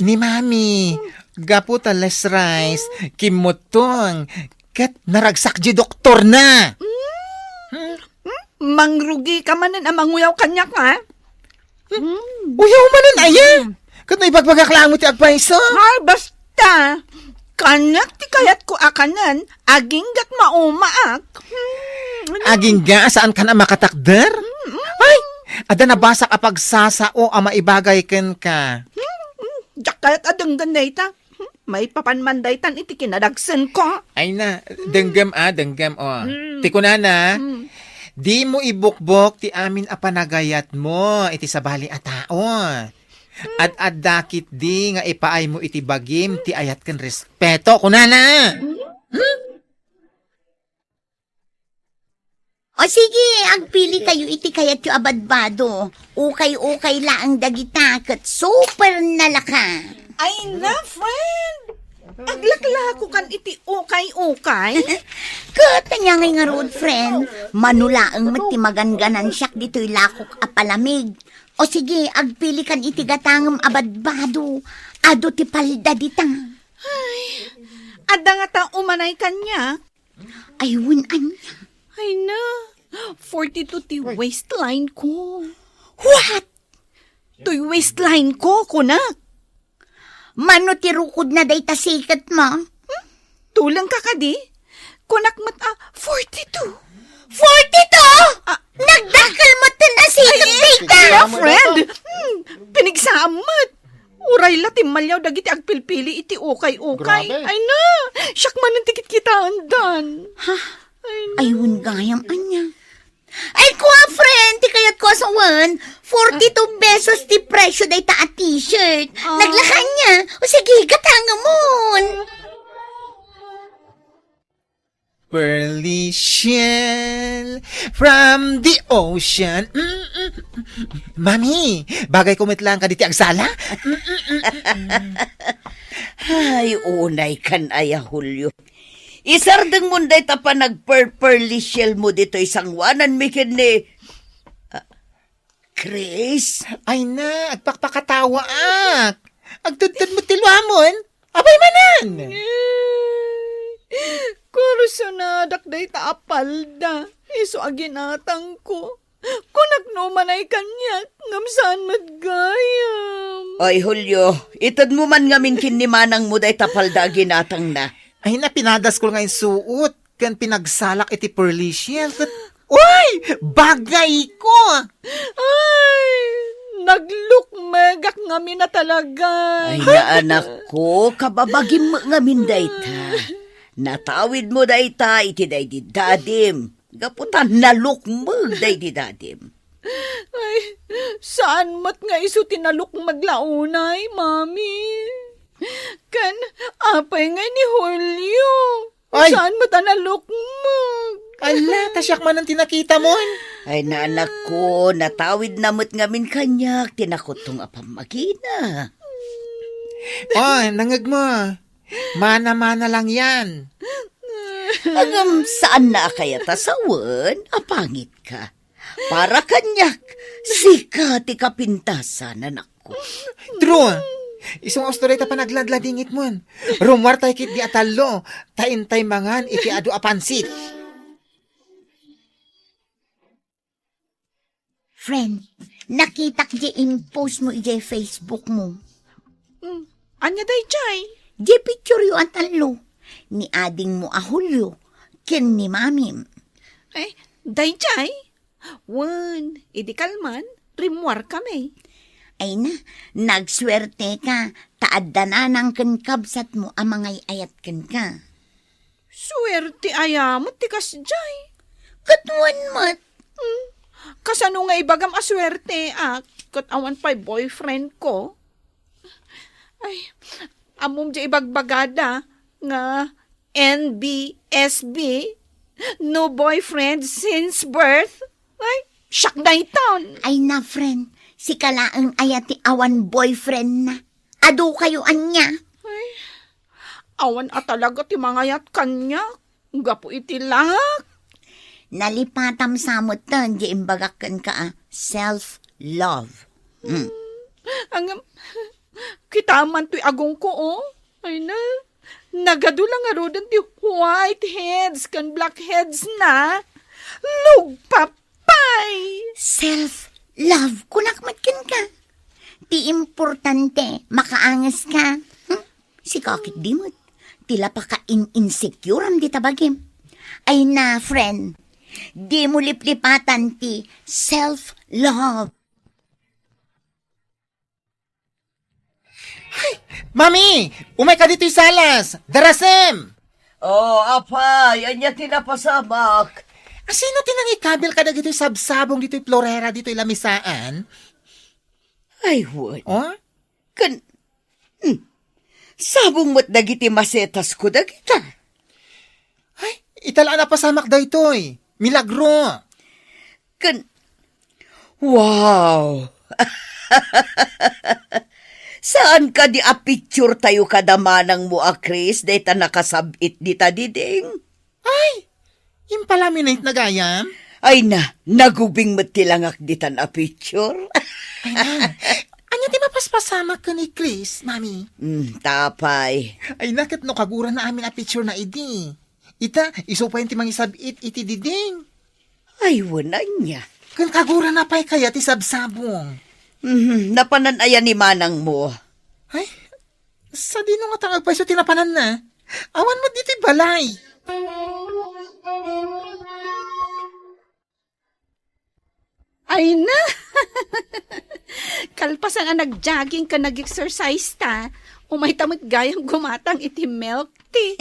S11: Ni mami, gapo les rice, kimotong, kat naragsak di doktor na.
S7: Mangrugi ka manan amanguyaw kanyak ha?
S11: Uyaw manan ayan. Kat na ibagbagak lang mo ti agpaiso.
S7: Ay, basta. Kanak ti kayat ko akanan, aging gat maumaak.
S11: Aging ga, saan ka na makatakder? Ay, ada nabasak apag sasao ang maibagay ken ka.
S7: Diyak kayat adang ganday ta. May papanmanday tan iti kinadagsan ko.
S11: Ay na, denggam Tiko na. Di mo ibukbok ti amin apanagayat mo iti sabali a tao. At adakit di nga ipaay mo iti bagim ti ayat ken respeto kunana.
S10: O sige, agpili kayo iti kayat yu abadbado. Ukay-ukay laang dagita kat super nalaka.
S7: Ay na, friend. Aglakla ko kan iti ukay-ukay.
S10: Katanya ngay nga road, friend. Manulaang matimagan-ganan siyak dito'y lakok apalamig. O sige, agpili kan iti gatangam abadbado. Ado ti palda ditang.
S7: Ay, ada nga ta umanay kanya.
S10: Ayun anya.
S7: Ay na, 42 ti waistline ko.
S10: What?
S7: To'y waistline ko, kunak.
S10: Mano ti rukod na day tasikat mo?
S7: Tulang ka kadi? Kunak mat 42.
S10: 42? Nagdakal mo ito na sikat data.
S7: Ay, friend. Pinigsamot. Uray latim malyaw dagiti agpilpili iti ukay-ukay.
S8: Grabe.
S7: Ay na, siyak man ang tikit kita andan.
S10: Ha? Ayun gayam anya. Ay kuha friend, ti kayat ko sa 42 pesos ti presyo day ta a t-shirt. Naglakan niya. O sige, katanga mon.
S11: Pearly shell from the ocean. Mami, bagay kumitlang ka diti agsala?
S10: Ay, unay kan aya Julio. Isardeng mo day ta pa nag-pearly shell mo dito isang wanan mikin ni... Chris?
S11: Ay na, agpakpakatawa ak. Agtudtud mo tilwamon. Abay manan.
S7: Kursunadak day ta apalda. Iso aginatang ko. Kunak no manay kanya, ngamsaan madgayam.
S10: Ay, Julio, itad mo man ngamin kinimanang mo day tapalda ginatang na.
S11: Ay na, pinadas ko ngayon suot. Kan pinagsalak iti pearly shell. Uy! Bagay ko!
S7: Ay, naglukmegak ngamin na talaga.
S10: Ay na anak ko, kababagim mo ngamin dayta. Natawid mo dayta, iti daydi dadim. Gaputan nalukmeg daydi dadim.
S7: Ay, saan mat nga iso tinalukmeg launay, mami? Kan, apay nga ni Julio.
S11: Ay!
S7: Saan mo tanalukmeg?
S11: Ala, tasyak man ang tinakita mo.
S10: Ay na anak ko, natawid namot ngamin kanyak, tinakot tong apamagina.
S11: Ay, nangag mo. Mana-mana lang yan.
S10: Agam saan na kaya tasawan, apangit ka. Para kanyak, sika ti kapintasan, anak ko.
S11: True. Isang ostoreta pa nagladladingit mo. Rumwar tayo kit di atalo. Taintay mangan iti adu apansit.
S10: Friend, nakita di in-post mo iti Facebook mo.
S7: Anya day, Jay?
S10: Di picture yu ang talo. Ni ading mo ahulyo. Ken ni mami.
S7: Ay, day, Jay? Wan, idi kalman, rimwar kami.
S10: Ay na, nagswerte ka. Taadda na ng kankabsat mo ang mga ayat kan ka.
S7: Swerte ayamot, tikas, Jay.
S10: Katuan mat.
S7: Kasano nga ibagam aswerte, kat awan pa'y boyfriend ko. Ay, amom di ibagbagada nga NBSB, no boyfriend since birth. Ay, shock na iton.
S10: Ay na, friend. Si kalaang ayat ti awan boyfriend na. Ado kayo anya.
S7: Ay, awan talaga ti mga yat kanya. Gapo iti lak.
S10: Nalipatam samot tan, di imbagakan ka, self-love.
S7: Ang kitaman to'y agong ko, oh. Ay na, nagadulang nga rodan ti white heads kan black heads na. Lugpapay!
S10: Self-love, kunakmatkin ka. Ti importante, makaangas ka. Si kakit dimot, tila pa ka insecure am di tabagim. Ay na, friend, di mo liplipatan ti self-love.
S11: Mami, umay ka dito'y salas. Darasem.
S10: Oh, apay, anya tinapasamak.
S11: Sino tinangikabil ka na dito'y sabsabong dito'y florera dito'y lamisaan?
S10: Ay, what?
S11: Oh?
S10: Sabong mo't dagiti masetas ko dagita.
S11: Ay, itala na pasamak da ito'y. Milagro.
S10: Wow! Saan ka di a-picture tayo kadamanang mo Chris? Dahita nakasabit dita diding.
S11: Ay, yung palaminate na gayam.
S10: Ay na, nagubing matilangak ditan a-picture.
S11: Anya di mapaspasamak ka ni Chris, mami?
S10: Tapay.
S11: Ay, nakit no kagura na amin a picture na idi. Ita, iso pa yung timang isabit iti diding.
S10: Ay, wala niya.
S11: Kan kagura na pa'y kaya ti sabsabong.
S10: Napananayan ni manang mo.
S11: Ay, sa di nung atang agpaiso tinapanan na. Awan mo dito'y balay.
S7: Ay na! Kalpasan ang nag-jogging ka, nag-exercise ta. Umay tamot gayang gumatang iti milk tea.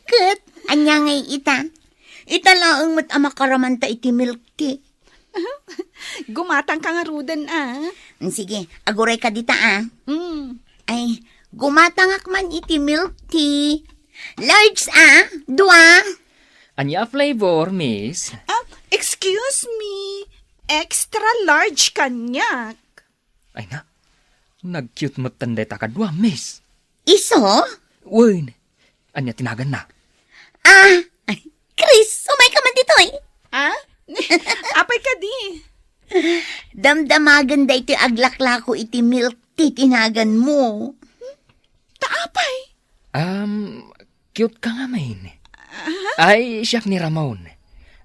S10: Kat, anya ngay ita. Ita laang mat amakaramanta iti milk tea.
S7: Gumatang ka nga rudan,
S10: Sige, aguray ka dita,
S7: Mm.
S10: Ay, gumatang akman iti milk tea. Large, Dua.
S9: Anya flavor, miss?
S7: Excuse me. Extra large kanyak.
S9: Ay na, nag-cute mo tanday takadwa, miss.
S10: Iso?
S9: Win, anya tinagan na.
S10: Ay, Chris, umay ka man dito,
S7: Apay ka di.
S10: Damdamagan da iti aglaklako iti milk tea tinagan mo.
S7: Taapay.
S9: Cute ka nga, main. Ay, siyak ni Ramon.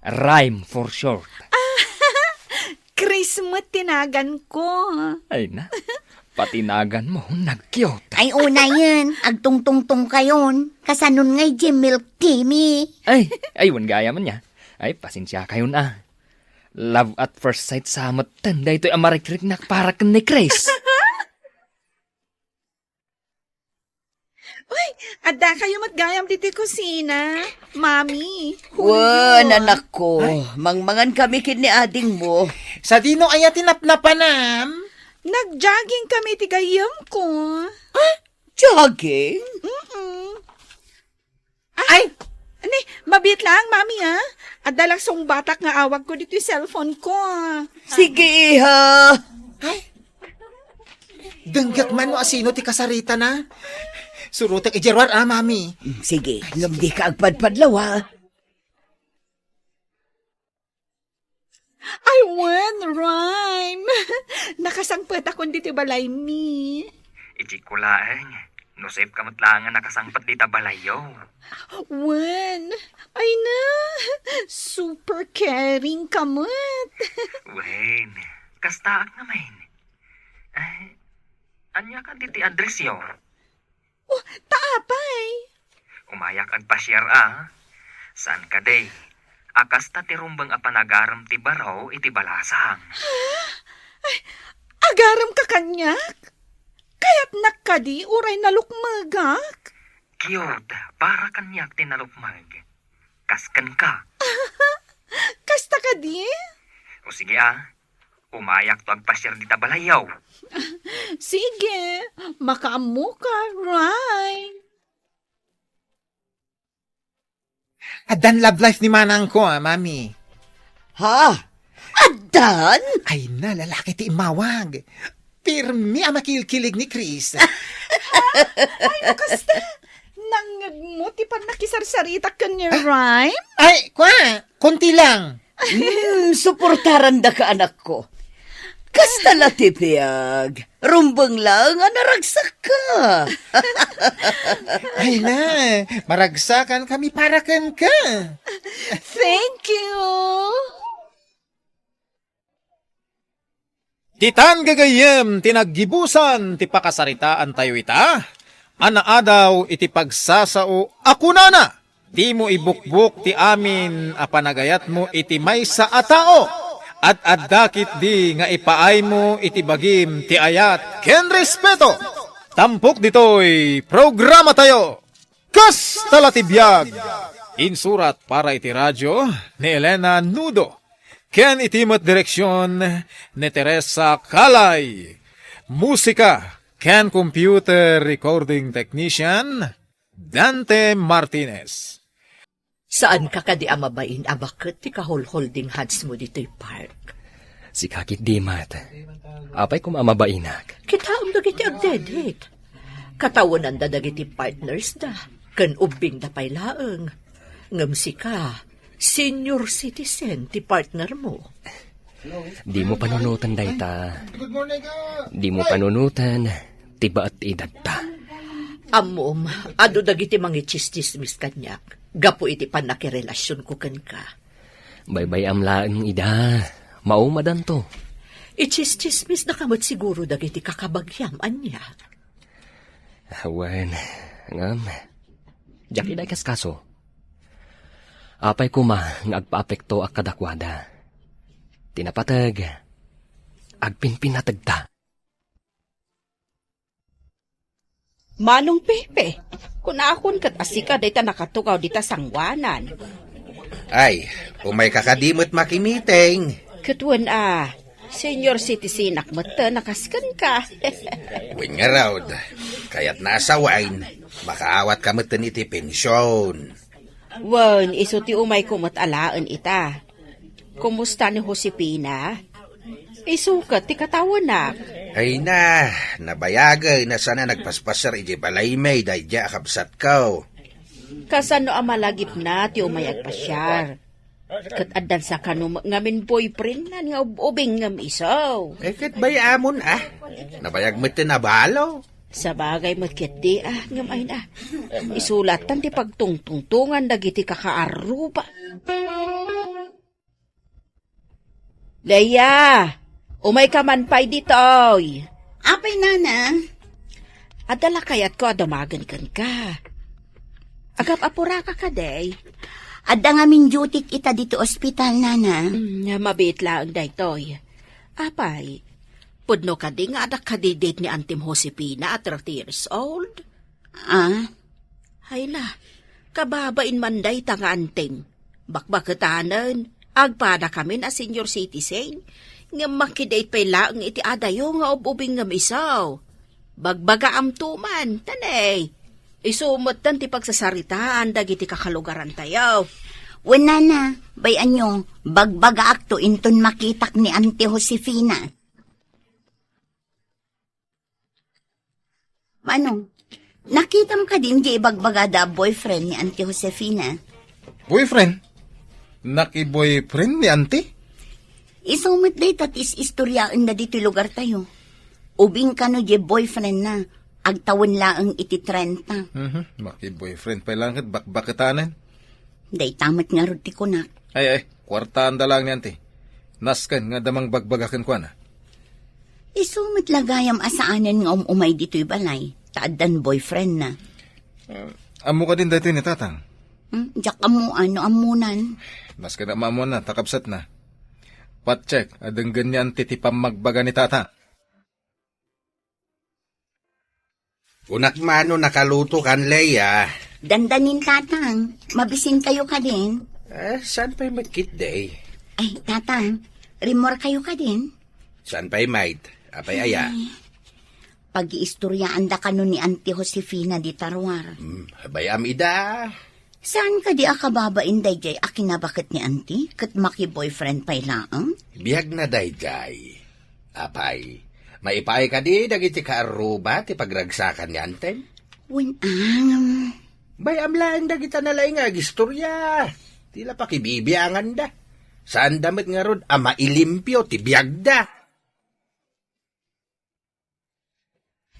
S9: Rhyme for short.
S7: Chris mo tinagan ko.
S9: Ay na, patinagan mo, nag-cute.
S10: Ay, una yan. Agtungtungtong kayon. Kasanon ngay di milk tea, mi.
S9: Ay, wan gaya man niya. Ay, pasensya kayo na. Love at first sight sa amatan. Dahil ito'y amarikrik na para kan ni Chris.
S7: Uy, ada kayo matgayam dito kusina. Mami.
S10: Wan, anak ko. Mangmangan kami kini ading mo.
S11: Sa dino ay tinapnapanam?
S7: Nag-jogging kami tigayam ko.
S10: Jogging?
S7: Ay! Ani, mabit lang, mami ha. Ada lang song batak nga awag ko dito yung cellphone ko.
S10: Sige, iha.
S11: Danggak man no asino ti kasarita na. Surutek ijerwar mami.
S10: Sige, ngam di ka agpadpadlaw, ha?
S7: I won, rhyme. Nakasangpet ako dito balay mi.
S12: Iji ko laeng. No safe kamot lang nga nakasangpat dita balayo.
S7: Wan, ay na. Super caring kamot.
S12: Wen, kastaak naman. Anya ka diti address yo?
S7: Oh, taapay.
S12: Umayak ag pasyar Saan ka day? Akas ta tirumbang apanagaram ti baraw iti balasang.
S7: Ay, agaram ka kanyak? Kaya't nakadi uray nalukmagak?
S12: Cute, para kanyak tinalukmag. Kaskan ka.
S7: Kasta ka di?
S12: O sige umayak to ag pasyar dita balayaw.
S7: Sige, makaamu ka, right?
S11: Adan love life ni manang ko, mami.
S10: Ha? Adan?
S11: Ay na, lalaki ti imawag. Pirmi ang makilkilig ni Chris.
S7: Ay, nakasta. Nangag mo, ti pa nakisarsarita ka ni Rhyme?
S11: Ay, konti lang.
S10: Suportaran da ka, anak ko. Kasta na tipiyag. Rumbang lang, naragsak ka.
S11: Ay na, maragsakan kami para kan ka.
S7: Thank you.
S8: Titan gagayem, tinaggibusan, ti pakasaritaan tayo ita. Anaadaw iti pagsasao, ako na. Di mo ibukbuk ti amin, apanagayat mo iti may sa atao. At addakit di nga ipaay mo iti bagim ti ayat ken respeto. Tampok ditoy programa tayo. Kas talatibiyag. Insurat para iti radyo ni Elena Nudo. Ken itimat direksyon ni Teresa Kalay. Musika ken computer recording technician Dante Martinez.
S4: Saan ka kadi amabain abakit ti kahol-holding hands mo dito'y park?
S9: Si Kakit Dimat. Apay ko mamabainak.
S4: Kitaam dagiti agdedek. Katawanan da dagiti partners da. Kan ubing da pay laeng. Ngam si ka, senior citizen ti partner mo.
S9: Di mo panunutan dayta. Di mo panunutan, tiba at edad ta.
S4: Amom, ado dagiti mangichistismis kanyak. Gapo iti panakirelasyon ko kan ka.
S9: Baybay amlaan ida. Maumadan to.
S4: Ichistismis na kamot siguro dagiti kakabagyam anya.
S9: Awan, ngam. Diyak iday kas kaso. Apay kuma nga agpaapekto ak kadakwada. Tinapatag. Agpinpinatagta.
S5: Manong Pepe, kung akon kat asika dayta nakatukaw dita sangwanan.
S2: Ay, umay kakadimot makimiting.
S5: Katwan senior citizen akmata nakaskan ka.
S2: Wing nga raw, kaya't nasa wine, makaawat ka matan iti pensyon.
S5: Wan, iso ti umay kumatalaan ita. Kumusta ni Josepina? Isukat ti katawanak.
S2: Ay na, nabayagay na sana nagpaspasar iti balay may dayja akabsat ko.
S5: Kasano ang malagip na ti umayag pasyar. Kat adan sa kanum ngamin boyfriend na nga ubing ngam isaw.
S2: Kat bayamon nabayag mo tinabalo.
S5: Sa bagay matkit di ngam ay na. Isulatan ti pagtungtungtungan dagiti kakaaruba. Leia! Umay ka man pa'y ditoy.
S10: Apay, nana.
S5: Adala kayat ko adamagan kan ka. Agap apura ka day.
S10: Adda nga min duty ita dito ospital, nana.
S4: Mabit lang, daytoy. Apay, pudno ka di nga adak kadidate ni Antim Josepina at 30 years old.
S10: Ah?
S4: Hayla, kababain man day tanga Antim. Bakbakatanan, agpada kami na senior citizen. Nga makidate pa lang iti adayo nga ububing nga misaw. Bagbaga amtuman, tanay. Isumot tan ti pagsasaritaan dagiti kakalugaran tayo.
S10: Wala na, bayan nyo, bagbaga akto inton makitak ni Auntie Josefina. Manong, nakitam ka din di bagbaga da boyfriend ni Auntie Josefina?
S8: Boyfriend? Naki-boyfriend ni auntie?
S10: Isumot day tatis istoryaan na dito lugar tayo. Ubing ka no di boyfriend na, agtawon laang iti 30.
S8: Maki-boyfriend pa lang kat bakbakatanan.
S10: Day tamat nga rod ti kunak.
S8: Ay, kwartaan da lang ni auntie. Naskan nga damang bagbagakan ko na.
S10: Isumot lagayam asaanan nga umay dito'y balay. Taadan boyfriend na.
S8: Amo ka din dito ni tatang.
S10: Diyak amunan.
S8: Naskan na mamuan na, takapsat na. Patcheck, adang ganyan titipam magbaga ni tata.
S2: Unak mano nakaluto kan, Leia.
S10: Dandanin tatang, mabisin kayo ka din.
S2: Saan pa'y magkit day?
S10: Ay, tatang, remor kayo ka din.
S2: Saan pa'y mait? Apay aya?
S10: Pag-iistoryaan da ka nun ni Auntie Josefina di Tarwar.
S2: Abay amida.
S10: Saan ka di akababain day jay akinabakit ni Auntie? Kat maki-boyfriend pa'y laang?
S2: Biyag na day jay. Apay, maipay ka di dagiti kaaruba ti pagragsakan ni Antem?
S10: Winang.
S2: Bay amlaan dagita na lang nga gistorya. Tila pakibibiyangan da. Saan damit nga rod ama ilimpyo ti biyag da.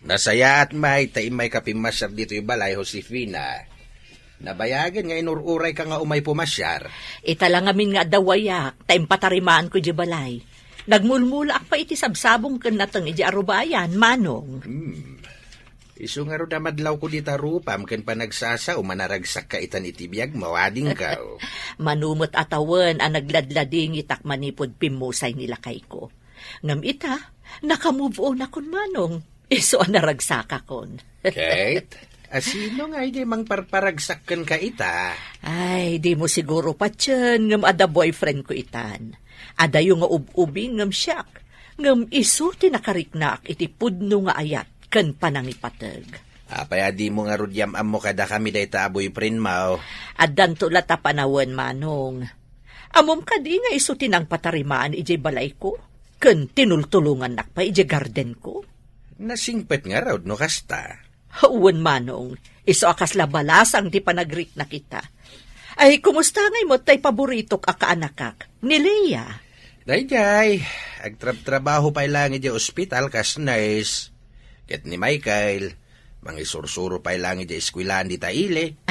S2: Nasaya at may taimay kapimasyar dito yung balay, Josefina. Nabayagan nga inururay ka nga umay pumasyar.
S4: Ita lang amin nga dawayak, taim patarimaan ko di balay. Nagmulmula pa iti sabsabong kan natang iti arubayan, manong.
S2: Isu nga ro damadlaw ko dita rupam ken panagsasa umanaragsak ka itan itibiyag mawading ka.
S4: Manumot atawan ang nagladlading itak manipod pimusay nila kay ko. Ngam ita, nakamove on akon manong. Isu ang naragsaka kon.
S2: Kate, asino nga hindi mang parparagsakan ka ita?
S4: Ay, di mo siguro pa tiyan ngam ada boyfriend ko itan. Ada yung nga ubing ngam siyak. Ngam isu tinakariknak iti pudno nga ayat ken panangipateg.
S2: Apay adi mo nga rudyam amo kada kami day ta boyfriend mo.
S4: Addan tulat ta panawen manong. Amom kadi nga isu tinang patarimaan ije balay ko. Ken tinultulungan nak pa ije garden ko.
S2: Nasingpet nga raw no kasta.
S4: Uwan manong, iso akas labalasang di panagrik na kita. Ay, kumusta ngay mo tay paboritok akaanakak? Ni Leia.
S2: Dayjay, agtrabaho pa lang iti ospital kas nurse. Ket ni Michael, mangisursuro pa lang iti eskwilaan di taile.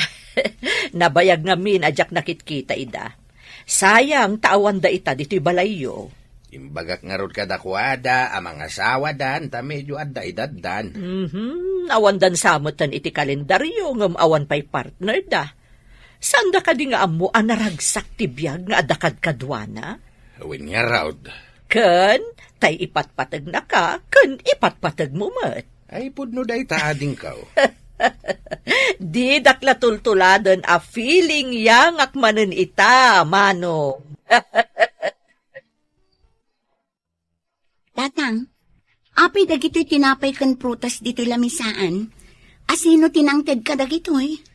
S4: Nabayag nga min ajak nakitkita ida. Sayang taawan da ita dito'y balayo.
S2: Imbagak nga rod kadakwada, amang asawa dan, ta medyo adda edad dan.
S4: Awan dan samutan iti kalendaryo ngam awan pa'y partner da. Sanda ka di nga amo anaragsak ti biyag nga adakad kadwana?
S2: Awin nga raod.
S4: Ken, tay ipatpatag na ka, ken ipatpatag mo mat.
S2: Ay pudno day taading kaw.
S4: Di dakla tultuladan a feeling yang akmanen ita, mano.
S10: Tatang, apay dagito'y tinapay kan prutas dito lamisaan. Asino tinangted ka dagito'y?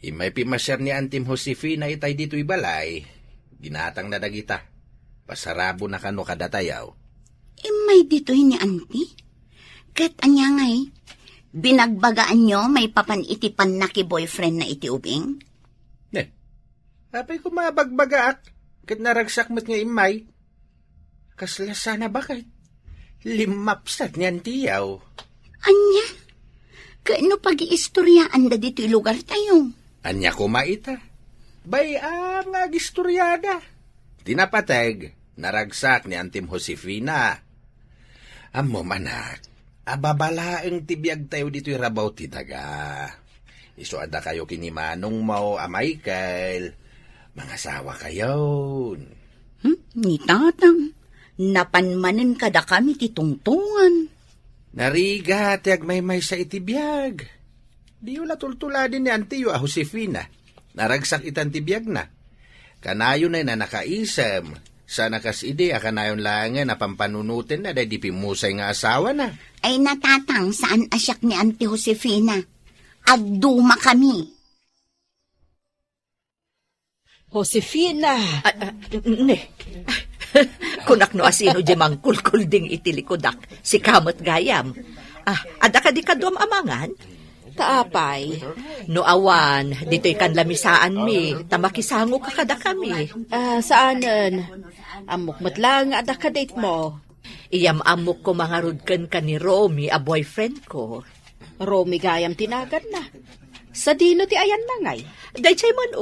S2: Imay pimasyar ni Antim Josefina itay dito'y balay. Ginatang na dagita. Pasarabo na kano kadatayaw.
S10: Imay dito'y ni Auntie? Ket anya ngay, binagbagaan nyo may papanitipan na ki-boyfriend na iti ubing?
S2: Apay ko mabagbagaak. Ket naragsak mo't nga imay. Kasla sana bakit? Limapsat niyan tiyaw.
S10: Anya? Kaano pag-iistoryaan da dito'y lugar tayo?
S2: Anya ko maita. Bay nga gistoryada. Tinapatag, naragsak ni Antim Josefina. Amo manak, ababalaeng tibiyag tayo dito'y rabaw ti daga. Iso ada kayo kinimanong mo, Michael. Mangasawa kayo.
S10: Ni tatang, napanmanen kada kami titungtungan.
S2: Nariga, tiag may sa itibiyag. Di wala tultula din ni Antiyo a Josefina. Naragsak itan tibiyag na. Kanayon na nakaisam. Sa nakaside, kanayon langan na pampanunutin na dahil di pimusay nga asawa na.
S10: Ay natatang, saan asyak ni Auntie Josefina? Agduma kami.
S4: Josefina! Ne. Kunak no asino di mangkulkul ding itilikodak. Si kamot gayam. Ada ka di kadum amangan?
S5: Taapay.
S4: No awan, dito'y kanlamisaan mi. Tamakisango ka kada kami.
S5: Saanan? Amok lang ada ka date mo.
S4: Iyam amok ko mga rudkan ka ni Romy, a boyfriend ko.
S5: Romy gayam tinagan na. Sa dino ti ayan na ngay.
S4: Dahil man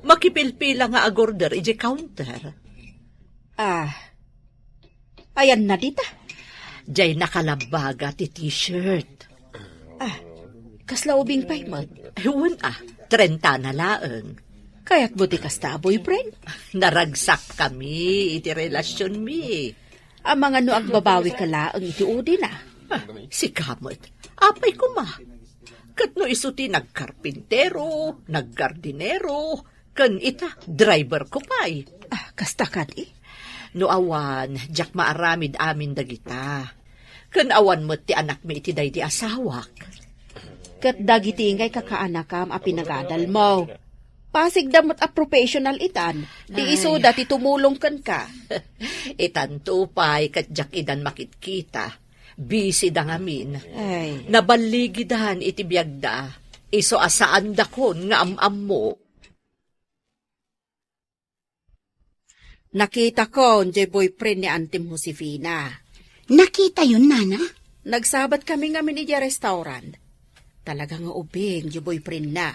S4: makipilpila nga agorder iji counter.
S5: Ayan na dita.
S4: Diyay nakalabaga ti t-shirt.
S5: Kasla ubing paymod.
S4: Ewan 30 na laeng.
S5: Kaya't buti kasta boyfriend.
S4: Naragsak kami, iti relasyon mi.
S5: Ang mga no agbabawi ka laeng iti udi na.
S4: Si kamot, apay ko ma. Kat no isuti nagkarpintero, naggardinero, kan ita, driver ko pa'y.
S5: Kasta ka di?
S4: No awan, jak maaramid amin dagita. Kan awan mo ti anak mi iti day di asawak.
S5: Kat dagiti ngay kakaanakam a pinagadal mo. Pasig damot a professional itan. Di iso dati tumulong kan ka.
S4: Itan tupay kat jak idan makitkita. Busy da ngamin.
S5: Ay.
S4: Nabaligidan iti biyagda. Iso asaan dakon nga am mo.
S5: Nakita ko, di boyfriend ni Auntie Josefina.
S10: Nakita yun, Nana?
S5: Nagsabat kami ngamin iti restaurant. Talaga nga ubing, di boyfriend na.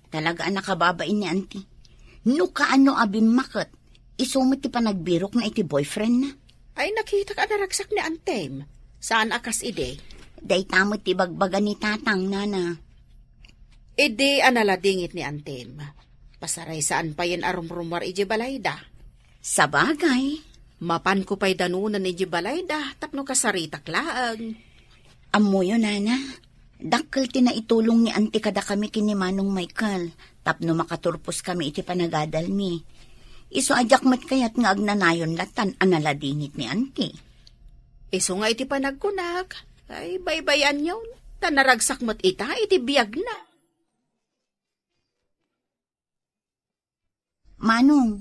S10: Talaga nakababain ni Auntie. No kaano abim makot, isumit ti panagbirok na iti boyfriend na.
S5: Ay nakita ka naragsak ni Antem. Saan akas ide?
S10: Day tamot ti bagbaga ni tatang, Nana.
S5: Ide analadingit ni Antem. Pasaray saan pa yan arumrumar iji balayda.
S10: Sa bagay.
S5: Mapan ko pa'y danunan iji balayda, tapno kasaritak laang.
S10: Amo yun, Nana. Dakkel ti na itulong ni Auntie kada kami kini Manong Michael. Tapno makaturpos kami iti panagadal mi. Iso ajak mat kayat nga agnanayon latan analadingit ni Auntie.
S5: Iso nga iti panagkunag. Ay baybayan yun. Tanaragsak mat ita iti biyag na.
S10: Manong,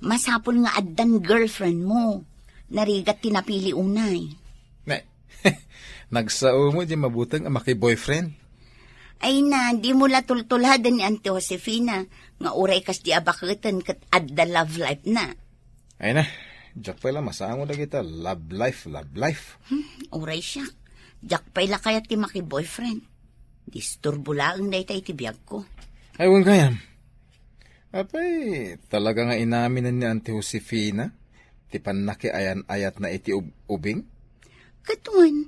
S10: masapol nga addan girlfriend mo. Narigat tinapili unay.
S8: Nagsao mo di mabutang ang maki-boyfriend.
S10: Ay na, di mo latultuladan ni Auntie Josefina. Nga uray kas di abakutan kat adda love life na.
S8: Ay na, Jack pala masango na kita. Love life, love life.
S10: Uray siya. Jack pala kaya ti maki-boyfriend. Disturbo lang na ita iti biyag ko.
S8: Ay, wang kayam. Apay, talaga nga inamin ni Auntie Josefina. Ti panaki ayan-ayat na iti ubing.
S10: Katuan,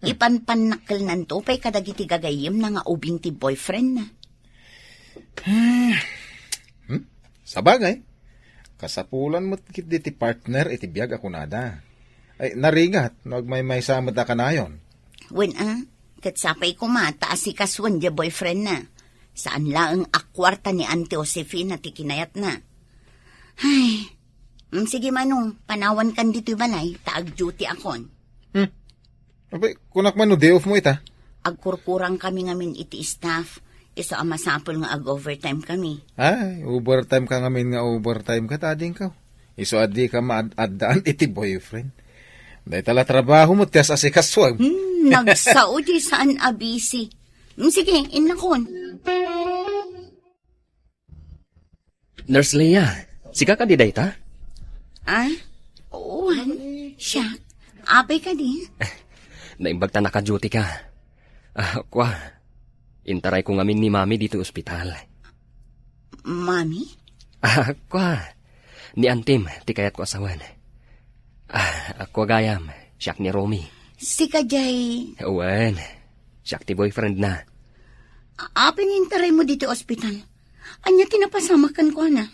S10: ipanpanakal nanto pa'y kadagiti gagayim na nga ubing ti boyfriend na.
S8: Sabagay, kasapulan mo kit ti partner iti biyag ako nada. Ay, narigat, nagmay samad na kanayon.
S10: Wen katsapay ko taas si kaswan di boyfriend na. Saan lang ang akwarta ni Auntie Josefina ti kinayat na. Ay, sige Manong, panawan kan dito'y balay, taag duty akon.
S8: Abay, kunak man no day off mo ita?
S10: Agkurkurang kami ngamin iti staff. Iso ang masapol nga ag-overtime kami.
S8: Ay, overtime ka ngamin nga overtime ka, tading ka. Iso adi ka maaddaan iti boyfriend. Dahil tala trabaho mo, tiyas asikaswag.
S10: Nagsaudi saan abisi. Sige, inlakon.
S13: Nurse Leah, sika ka di dayta?
S10: Oo, siya. Apay ka di.
S13: Naimbag ta naka-duty ka. Intaray ko ngamin ni Mami dito ospital.
S10: Mami?
S13: Ni Antim, ti kayat ko asawan. Gayam, siyak ni Romy.
S10: Si Kajay.
S13: Uwan, siyak ti boyfriend na.
S10: Aping intaray mo dito ospital. Anya tinapasamakan ko na.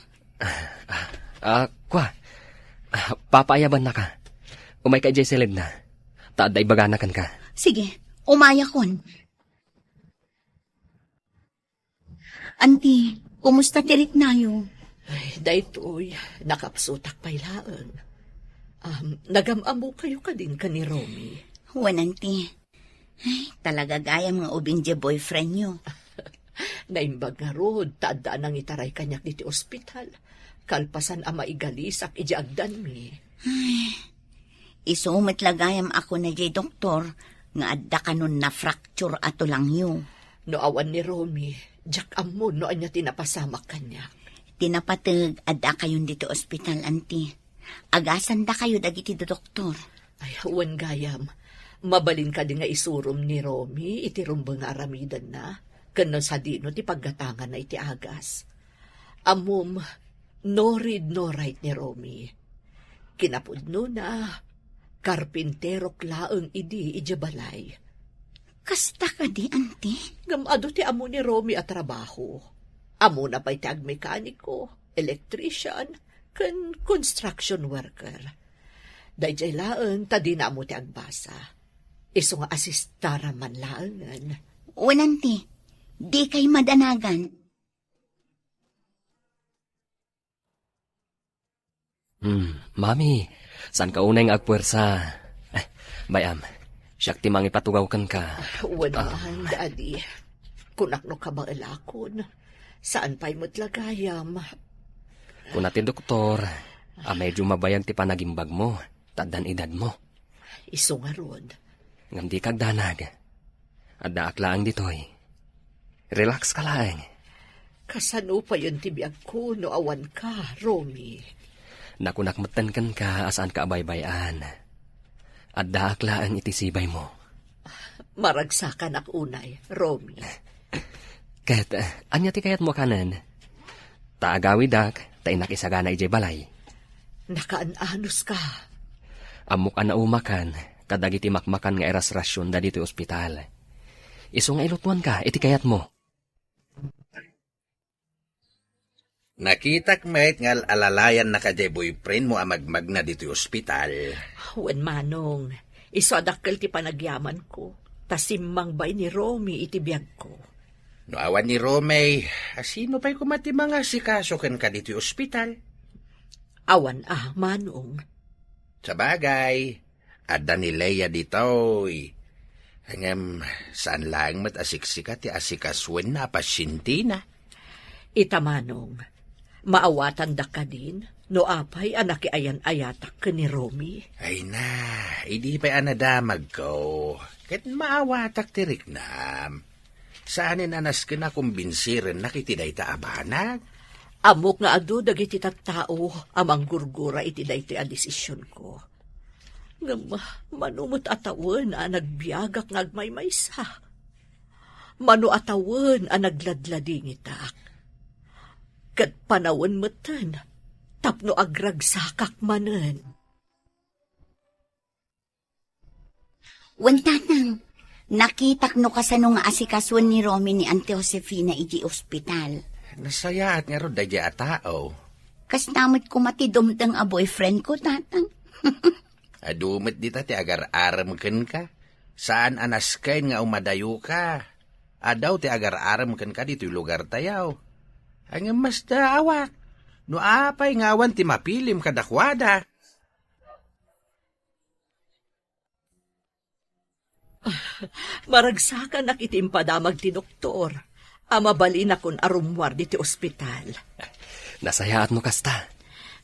S13: Papayaban na ka. Umay ka, Jesselid na. Taaday baganakan ka.
S10: Sige, umaya kon. Auntie, kumusta tirik nayo?
S4: Ay, daytoy, nakapsutak pailaan. Nagamamo kayo ka din ka ni Romy.
S10: Wan, auntie. Ay, talaga gaya mga ubing boyfriend nyo.
S4: Naimbag nga rod, taadaan ang itaray kanyak diti ospital. Kalpasan ang maigalisak ijaagdan mi.
S10: Ay, isumit lagayam ako na jay doktor nga adda kanon na fracture ato lang yu.
S4: No awan ni Romy, jak amon no anya tinapasamak kanyak.
S10: Tinapatag adda kayon dito ospital, auntie. Agasan da kayo dagiti do doktor.
S4: Ay, huwan gayam. Mabalin ka din nga isurom ni Romy, itirumbang nga aramidan na. Kanon sa dino ti paggatangan na iti agas. Amom, no read no write ni Romy. Kinapudno na, karpintero klaang idi ijabalay.
S10: Kasta ka di, auntie?
S4: Gamado ti amo ni Romy at trabaho. Amo na pa'y tag mekaniko, electrician, kan construction worker. Dayjay laan, tadi na amo ti agbasa. Iso nga asistara man laangan.
S10: Wan, auntie, di kay madanagan.
S13: Mami, saan ka unay nga agpuwersa? Bayam, siyak ti mangipatugaw kan ka.
S4: Wanahan, Daddy. Kunakno ka ba alakon? Saan pa'y matlagayam?
S13: Kung natin doktor, medyo mabayag ti panagimbag mo, tadan edad mo.
S4: Iso nga ron.
S13: Ngam di kagdanag. Adda aklaang ditoy. Relax ka lang.
S4: Kasano pa yun tibiyag ko no awan ka, Romy?
S13: Nakunakmatan kan ka asaan ka abaybayan. Adda aklaan itisibay mo.
S4: Maragsakan ak unay, Romy.
S13: Ket, anya ti kayat mo kanan? Taagawidak, ta inakisagana ijay balay.
S4: Nakaanos ka.
S13: Amok na umakan, kadagiti makmakan nga eras rasyon da dito ospital. Iso nga ilutuan ka, iti kayat mo.
S2: Nakitak mait nga alalayan na kajay boyfriend mo amagmag na dito ospital.
S4: Wen manong, iso adakkel ti panagyaman ko. Tasimmang bay ni Romy itibiyag ko.
S2: No awan ni Romy, sino pa'y kumati mga sikaso ken ka dito ospital?
S4: Awan manong.
S2: Sa bagay, adda ni Leia ditoy. Hangam, saan lang mat asiksika ti asikaswen na pasyente na?
S4: Itamanong, maawatan da ka din, no apay anak ayan ayatak ka ni Romy.
S2: Ay na, hindi pa'y anadamag ko. Ket maawatak tirik na. Saanin anas ka na kumbinsiren na kitiday ta abanag?
S4: Amok nga ado dagiti tattao amang gurgura itiday ti a desisyon ko. Manumot atawan a nagbiagak nga agmaymaysa. Manu atawan a nagladlading itak. Kat panawan matan, tapno agragsakak manen.
S10: Wantanang, nakitak no kasano nga asikaswan ni Romy ni Auntie Josefina iji ospital.
S2: Nasayaat nga ro dadya a tao.
S10: Kas namit kumatidumdang a boyfriend ko, tatang.
S2: Adumit dita ti agar-aram ken ka. Saan anas kain nga umadayo ka? Adaw ti agar-aram ken ka dito lugar tayaw. Ang mas daawak. No apay ngawan ti mapilim kadakwada.
S4: Maragsakan nakitimpadamag ti doktor. Amabalin akon arumwar diti ospital.
S13: Nasayaat mo kasta.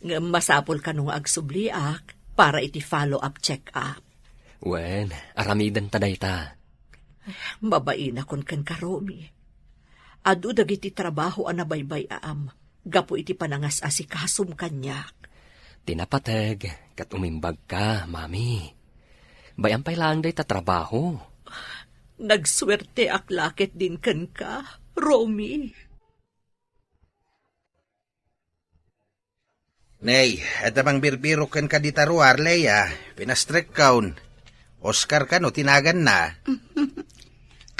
S4: Masapol ka nung agsubliak para iti follow-up check-up.
S13: Wen, aramidan taday ta.
S4: Mabain akon kan ka, Romy. Adu dagiti trabaho anabaybay aam. Gapo iti panangas asikasum kanyak.
S13: Tinapateg, kat umimbag ka, mami. Bayampay lang day ta trabaho.
S4: Nagswerte aklakit din kan ka, Romy.
S2: Nay, adamang birbiro ken ka ditaruar, Leia. Pinastrek kaun. Oscar ka no, tinagan na.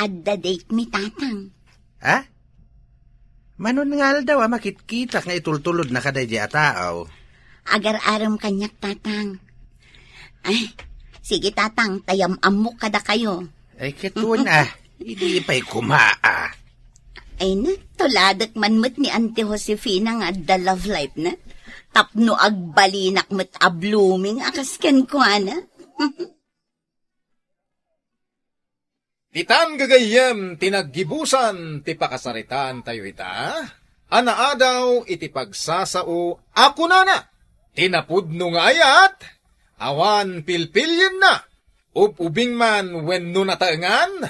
S10: Adda date mi, tatang.
S2: Ha? Manon nga daw makit-kita nga itultulod na kaday di ataaw.
S10: Agar-aram kanyak, tatang. Ay, sige, tatang, tayam-amok kada kayo.
S2: Ay kitun hindi pa'y kumaa.
S10: Ay na, tuladak man mo't ni Auntie Josefina nga the love life na. Tapno agbalinak mo't blooming akaskan ko, ana.
S8: Titan gagayem tinaggibusan ti pakasaritaan tayo ita. Anaa daw iti pagsasao ako na. Tinapudno nga ayat. Awan pilpilyen na. Ubing man wenno nataengan.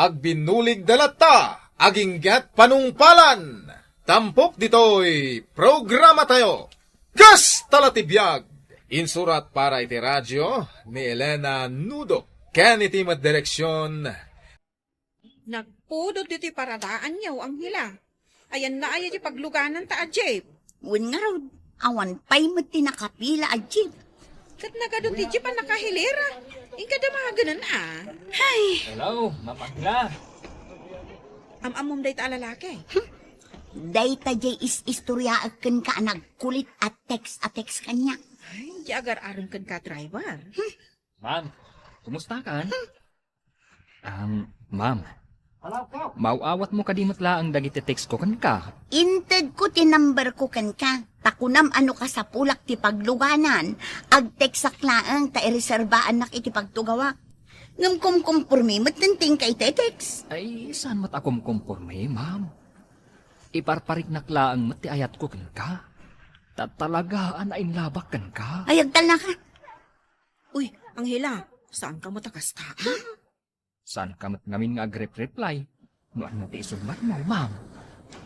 S8: Agbinulig dalata. Aginggat panungpalan. Tampok ditoy programa tayo. Gas talatibiyag. Insurat para iti radyo ni Elena Nudo. Ken iti direksyon.
S5: Nagpudod diti paradaan niyaw ang hila. Ayan na ay di pagluganan ta ajib.
S10: Wen nga raw, awan pa'y mo't tinakapila a jeep.
S5: Kat nagadot di jeep ang nakahilera. Ingka damaganan
S10: Hay,
S9: Hello, mapagla.
S5: Amamom day ta lalaki.
S10: dayta jay istorya aken ka nagkulit at text kanya.
S5: Ay, di agar-aron kan ka driver.
S9: Ma'am, kumusta ka? Ma'am. Mauawat mo kadimot la ang dagiti text ko kan ka.
S10: Inted ko tinumber ko kan ka. Takunam ano ka sa pulak ti pagluganan. Ag-text laang ta ireserbaan nak iti pagtugawa. Ngam kumkumpurmi matinting kay text.
S9: Ay, saan mat akom komporme, ma'am? Iparparik naklaang mati ayat ko kan ka. Tatalagaan na inlabak kan ka.
S10: Ayagtal na ka.
S5: Uy, ang hila. Saan ka matakasta?
S9: Saan ka mat ngamin nga agrep-reply? No ano ti isumbat mo, ma'am?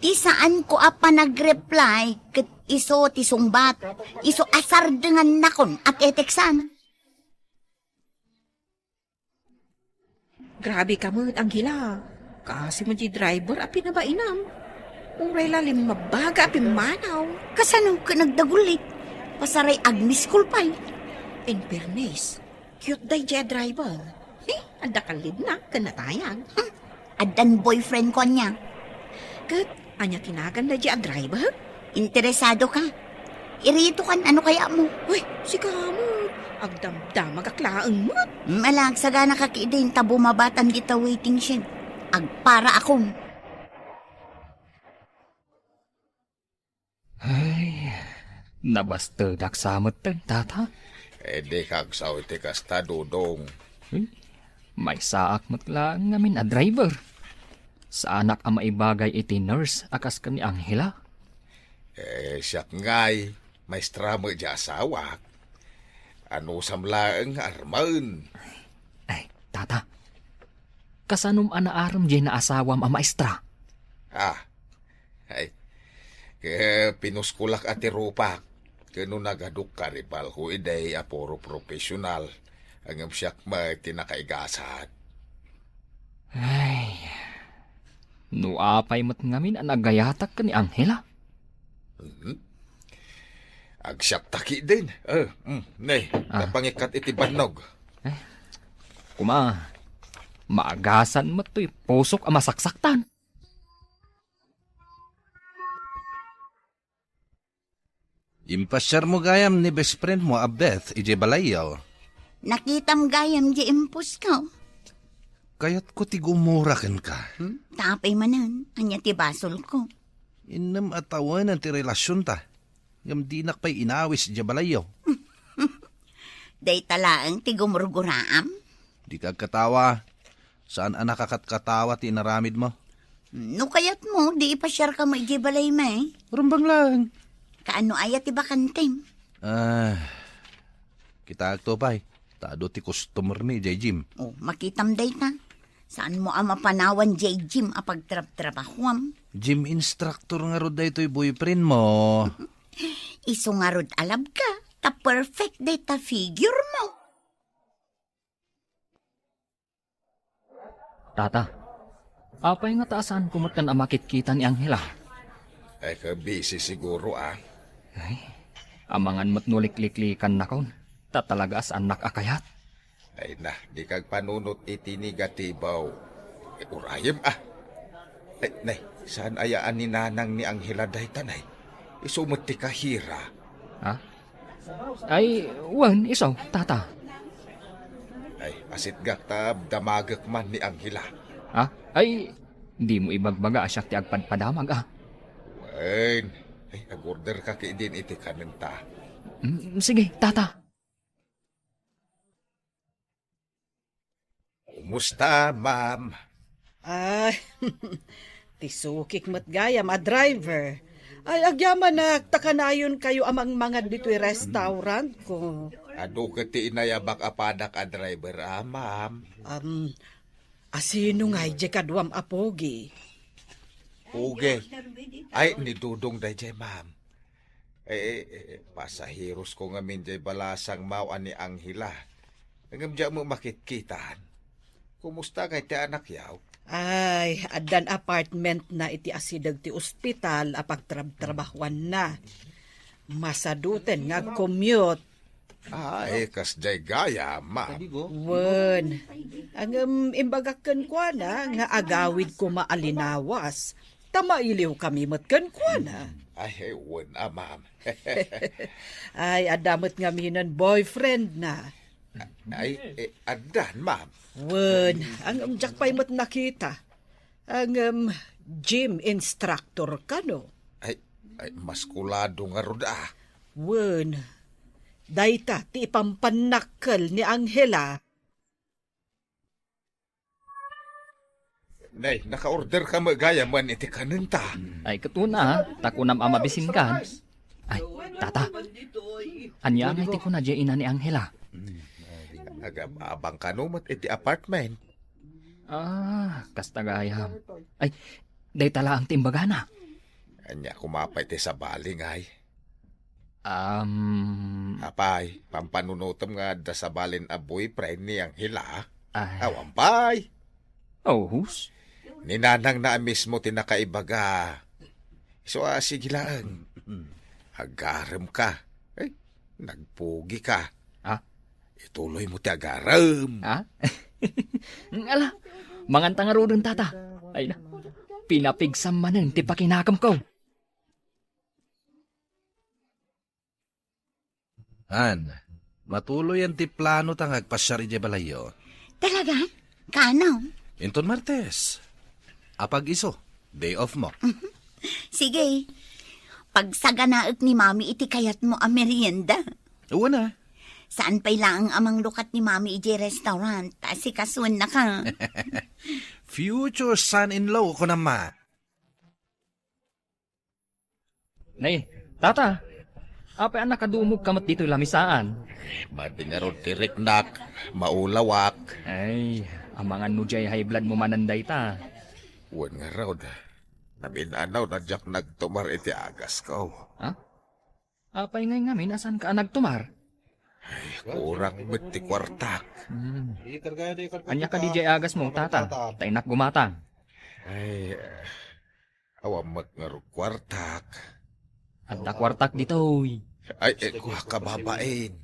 S10: Ti saan ko apa nag-reply ket iso ti sumbat. Iso asar dengan nakon at eteksan.
S5: Grabe ka mo ang hila. Kasi mo di driver api na ba inam? Uray lalim mabaga api manaw.
S10: Kasano ka nagdagulit? Pasaray agmis kulpay.
S5: In fairness, cute day je driver. Anda kalid na, kanatayang.
S10: Adan boyfriend ko niya.
S5: Kat, anya tinagan na je driver?
S10: Interesado ka? Irito kan ano kaya mo?
S5: Uy, si kamo. Agdamdam magaklaan mo.
S10: Malag saga nakakidain ta bumabatan kita waiting shed. Agpara akong.
S9: Ay, nabastadak samot tan, tata.
S8: Di kagsaw iti kasta dudong.
S9: May saak matla ngamin a driver. Sa anak ang maibagay iti nurse akas ka ni Angela.
S8: Siyak ngay, maestra mo di asawak. Ano samlaang arman?
S9: Ay, tata. Kasanum anaaram di na asawam a maestra.
S8: Ay, pinuskulak ati rupak. Kano nagaduk ka ripal ko iday aporo profesional. Ang siyak may tinakaigasat.
S9: Ay, nuapay mat ngamin ang nagayatak ka ni Angela.
S8: Agsiyak taki din. Nay, napangikat iti banog.
S9: Kuma, maagasan mo to'y pusok ang masaksaktan.
S2: Impasyar mo gayam ni best friend mo a Beth ije balayaw.
S10: Nakitam gayam di impus ka.
S2: Kayat ko ti gumurakan ka.
S10: Tapay manan, anya ti basol ko.
S2: Inam atawanan ti relasyon ta. Ngam di nakpay inawis ije balayaw.
S10: Day talaang ti gumurguraam.
S2: Di kagkatawa. Saan ang nakakatkatawa ti inaramid mo?
S10: No kayat mo, di ipasyar ka mo ije balay may.
S2: Rumbang lang.
S10: Kaano ayat ti bakantim?
S2: Kita agtopay. Tado ti customer ni J. Jim.
S10: Makitam day ta. Saan mo ang mapanawan J. Jim a pagtrap-trabahuam?
S2: Gym instructor nga rod da ito'y boyfriend mo.
S10: Iso nga rod alab ka. Ta perfect day ta figure mo.
S9: Tata, apay nga taasan kumot kan amakit-kita ni Angela?
S8: Ay, busy siguro
S9: Ay, amangan mo't nulik-liklikan na kaun. Tatalaga as anak akayat.
S8: Ay na, di kag panunot iti negatibaw. Urayem Ay, nay, saan ayaan ni nanang ni Anghela day tanay? Isumot ti kahira.
S13: Ha? Ay, wan, isaw, tata.
S8: Ay, asit gaktab damagak man ni Anghela.
S13: Ha? Ay, di mo ibagbaga asyak ti agpadpadamag
S8: Wen, ay, nag-order ka kay din iti kanenta.
S13: Sige, tata.
S8: Kumusta, ma'am?
S14: Ay, tisukik mat gaya, driver. Ay, agyaman na takanayon kayo amang mga dito'y restaurant ko.
S8: Ado ka ti inayabak apadak a driver, ma'am?
S14: Asino nga'y di kadwam apogi?
S8: Uge. Ay, ni Dudong day jay, ma'am. Pasahiros ko ngamin jay balasang mau ani Anghela. Ngam dya mo makitkitan. Kumusta kay ti anak yaw?
S14: Ay, adan apartment na iti asidag ti ospital apagtrabtrabahuan na. Masaduten nga commute.
S8: Ay, kas jay gaya, ma'am.
S14: Wen, ang imbagakan ko na nga agawid ko maalinawas. Tamailiw kami matkan ko na.
S8: Ay, wen, ma'am.
S14: Ay, adamot nga minan boyfriend na.
S8: Ay, adan, ma'am.
S14: Wen, ang jakpay mat nakita. Ang gym instructor ka, no?
S8: Ay, maskulado nga roda.
S14: Wen, dayta ti ipampanakkel ni Anghela.
S8: Nay, naka-order ka magaya man iti kanenta.
S13: Ay, katuna, takunam amabisin kan. Ay, tata. Anya nga iti ko na dya ina ni Anghela.
S8: Abang kanumat iti apartment.
S13: Kastagayam. Ay, day tala ang timbagana.
S8: Anya kumapay ti sa baling ay.
S13: Apay,
S8: pampanunutom nga da sa balin a boyfriend ni Anghela.
S13: Awampay. Oh, hus?
S8: Ninanang na mismo tinakaibaga. So, sige lang. Agarem ka. Ay, nagpugi ka. Ituloy mo ti agarem.
S13: Ala, manganta nga rin tata. Ay na, pinapigsam manin ti pakinakam ko.
S2: Han, matuloy ang ti plano tang agpasyar ije balayo.
S10: Talaga? Kano?
S2: Inton Martes. Apag iso, day off mo.
S10: Sige. Pagsaganaak ni Mami iti kayat mo a merienda.
S2: Oo na.
S10: Saan pa'y lang amang lukat ni Mami ije restaurant? Kasi kasuan na ka.
S2: Future son-in-law ko na ma.
S13: Nay, tata. Apay anak kadumog kamat dito lamisaan.
S8: Madingarod tiriknak, maulawak.
S13: Ay, ang mga nujay high blood mo mananday ta.
S8: Wan nga raw da. Nabinanaw na jak nagtumar iti agas ko.
S13: Ha? Apay ngay ngamin asan ka nagtumar?
S8: Kurang beti kwartak.
S13: Anya ka DJ agas mo, tata. Tainak gumatang.
S8: Ay, awamat nga ro kwartak.
S13: Adda kwartak dito.
S8: Ay, kuha ka babain.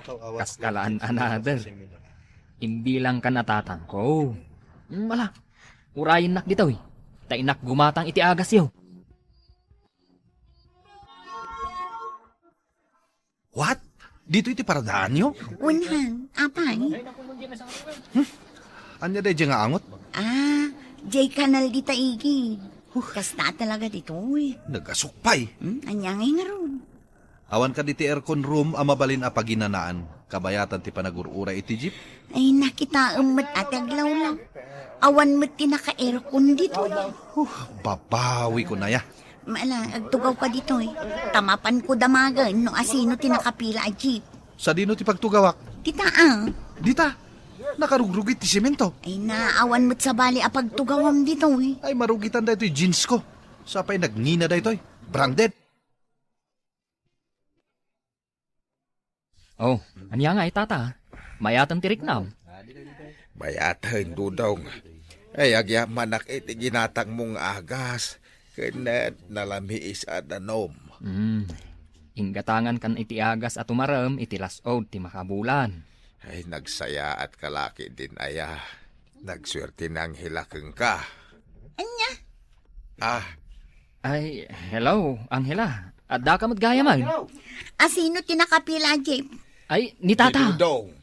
S13: Kaskalaan another. Imbilang ka natatang ko. Wala. Urayin nak dito. Tainak gumatang iti agas yo.
S2: What? Dito iti paradaan nyo?
S10: Unhan, apay?
S2: Anya day nga angot?
S10: Jay kanal di taigi. Kasta talaga dito eh.
S2: Nagasukpay.
S10: Anya ngay nga ron.
S2: Awan ka diti aircon room amabalin a paginanaan. Kabayatan ti panagurura iti jeep.
S10: Ay nakita umat at aglawlaw. Awan mo't tinaka-aircon dito.
S2: Babawi ko na ya.
S10: Maala, agtugaw ka dito eh. Tamapan ko damagan no asino tinakapila a jeep.
S2: Sa dino ti pagtugawak?
S10: Dita
S2: Dita? Nakarugrugit ti simento.
S10: Ay naawan mo't sa bali a pagtugawam dito eh.
S2: Ay marugitan da ito'y jeans ko. Sapay nagnina da ito'y. Branded.
S13: Oh, anya nga tata. Mayatan tirik na.
S8: Mayatan dudong. Ay agyaman nak iti ginatang mong agas. Kena nalamiis at danom.
S13: Inggatangan kan iti agas at umaram iti lasod ti makabulan.
S8: Ay nagsaya at kalaki din aya. Nagswerte nang hilakeng ka.
S10: Anya
S9: Ay, hello, Angela. Adda ka gaya man.
S10: Asino tinakapila, Jeep?
S9: Ay, ni tata.
S8: Dudong.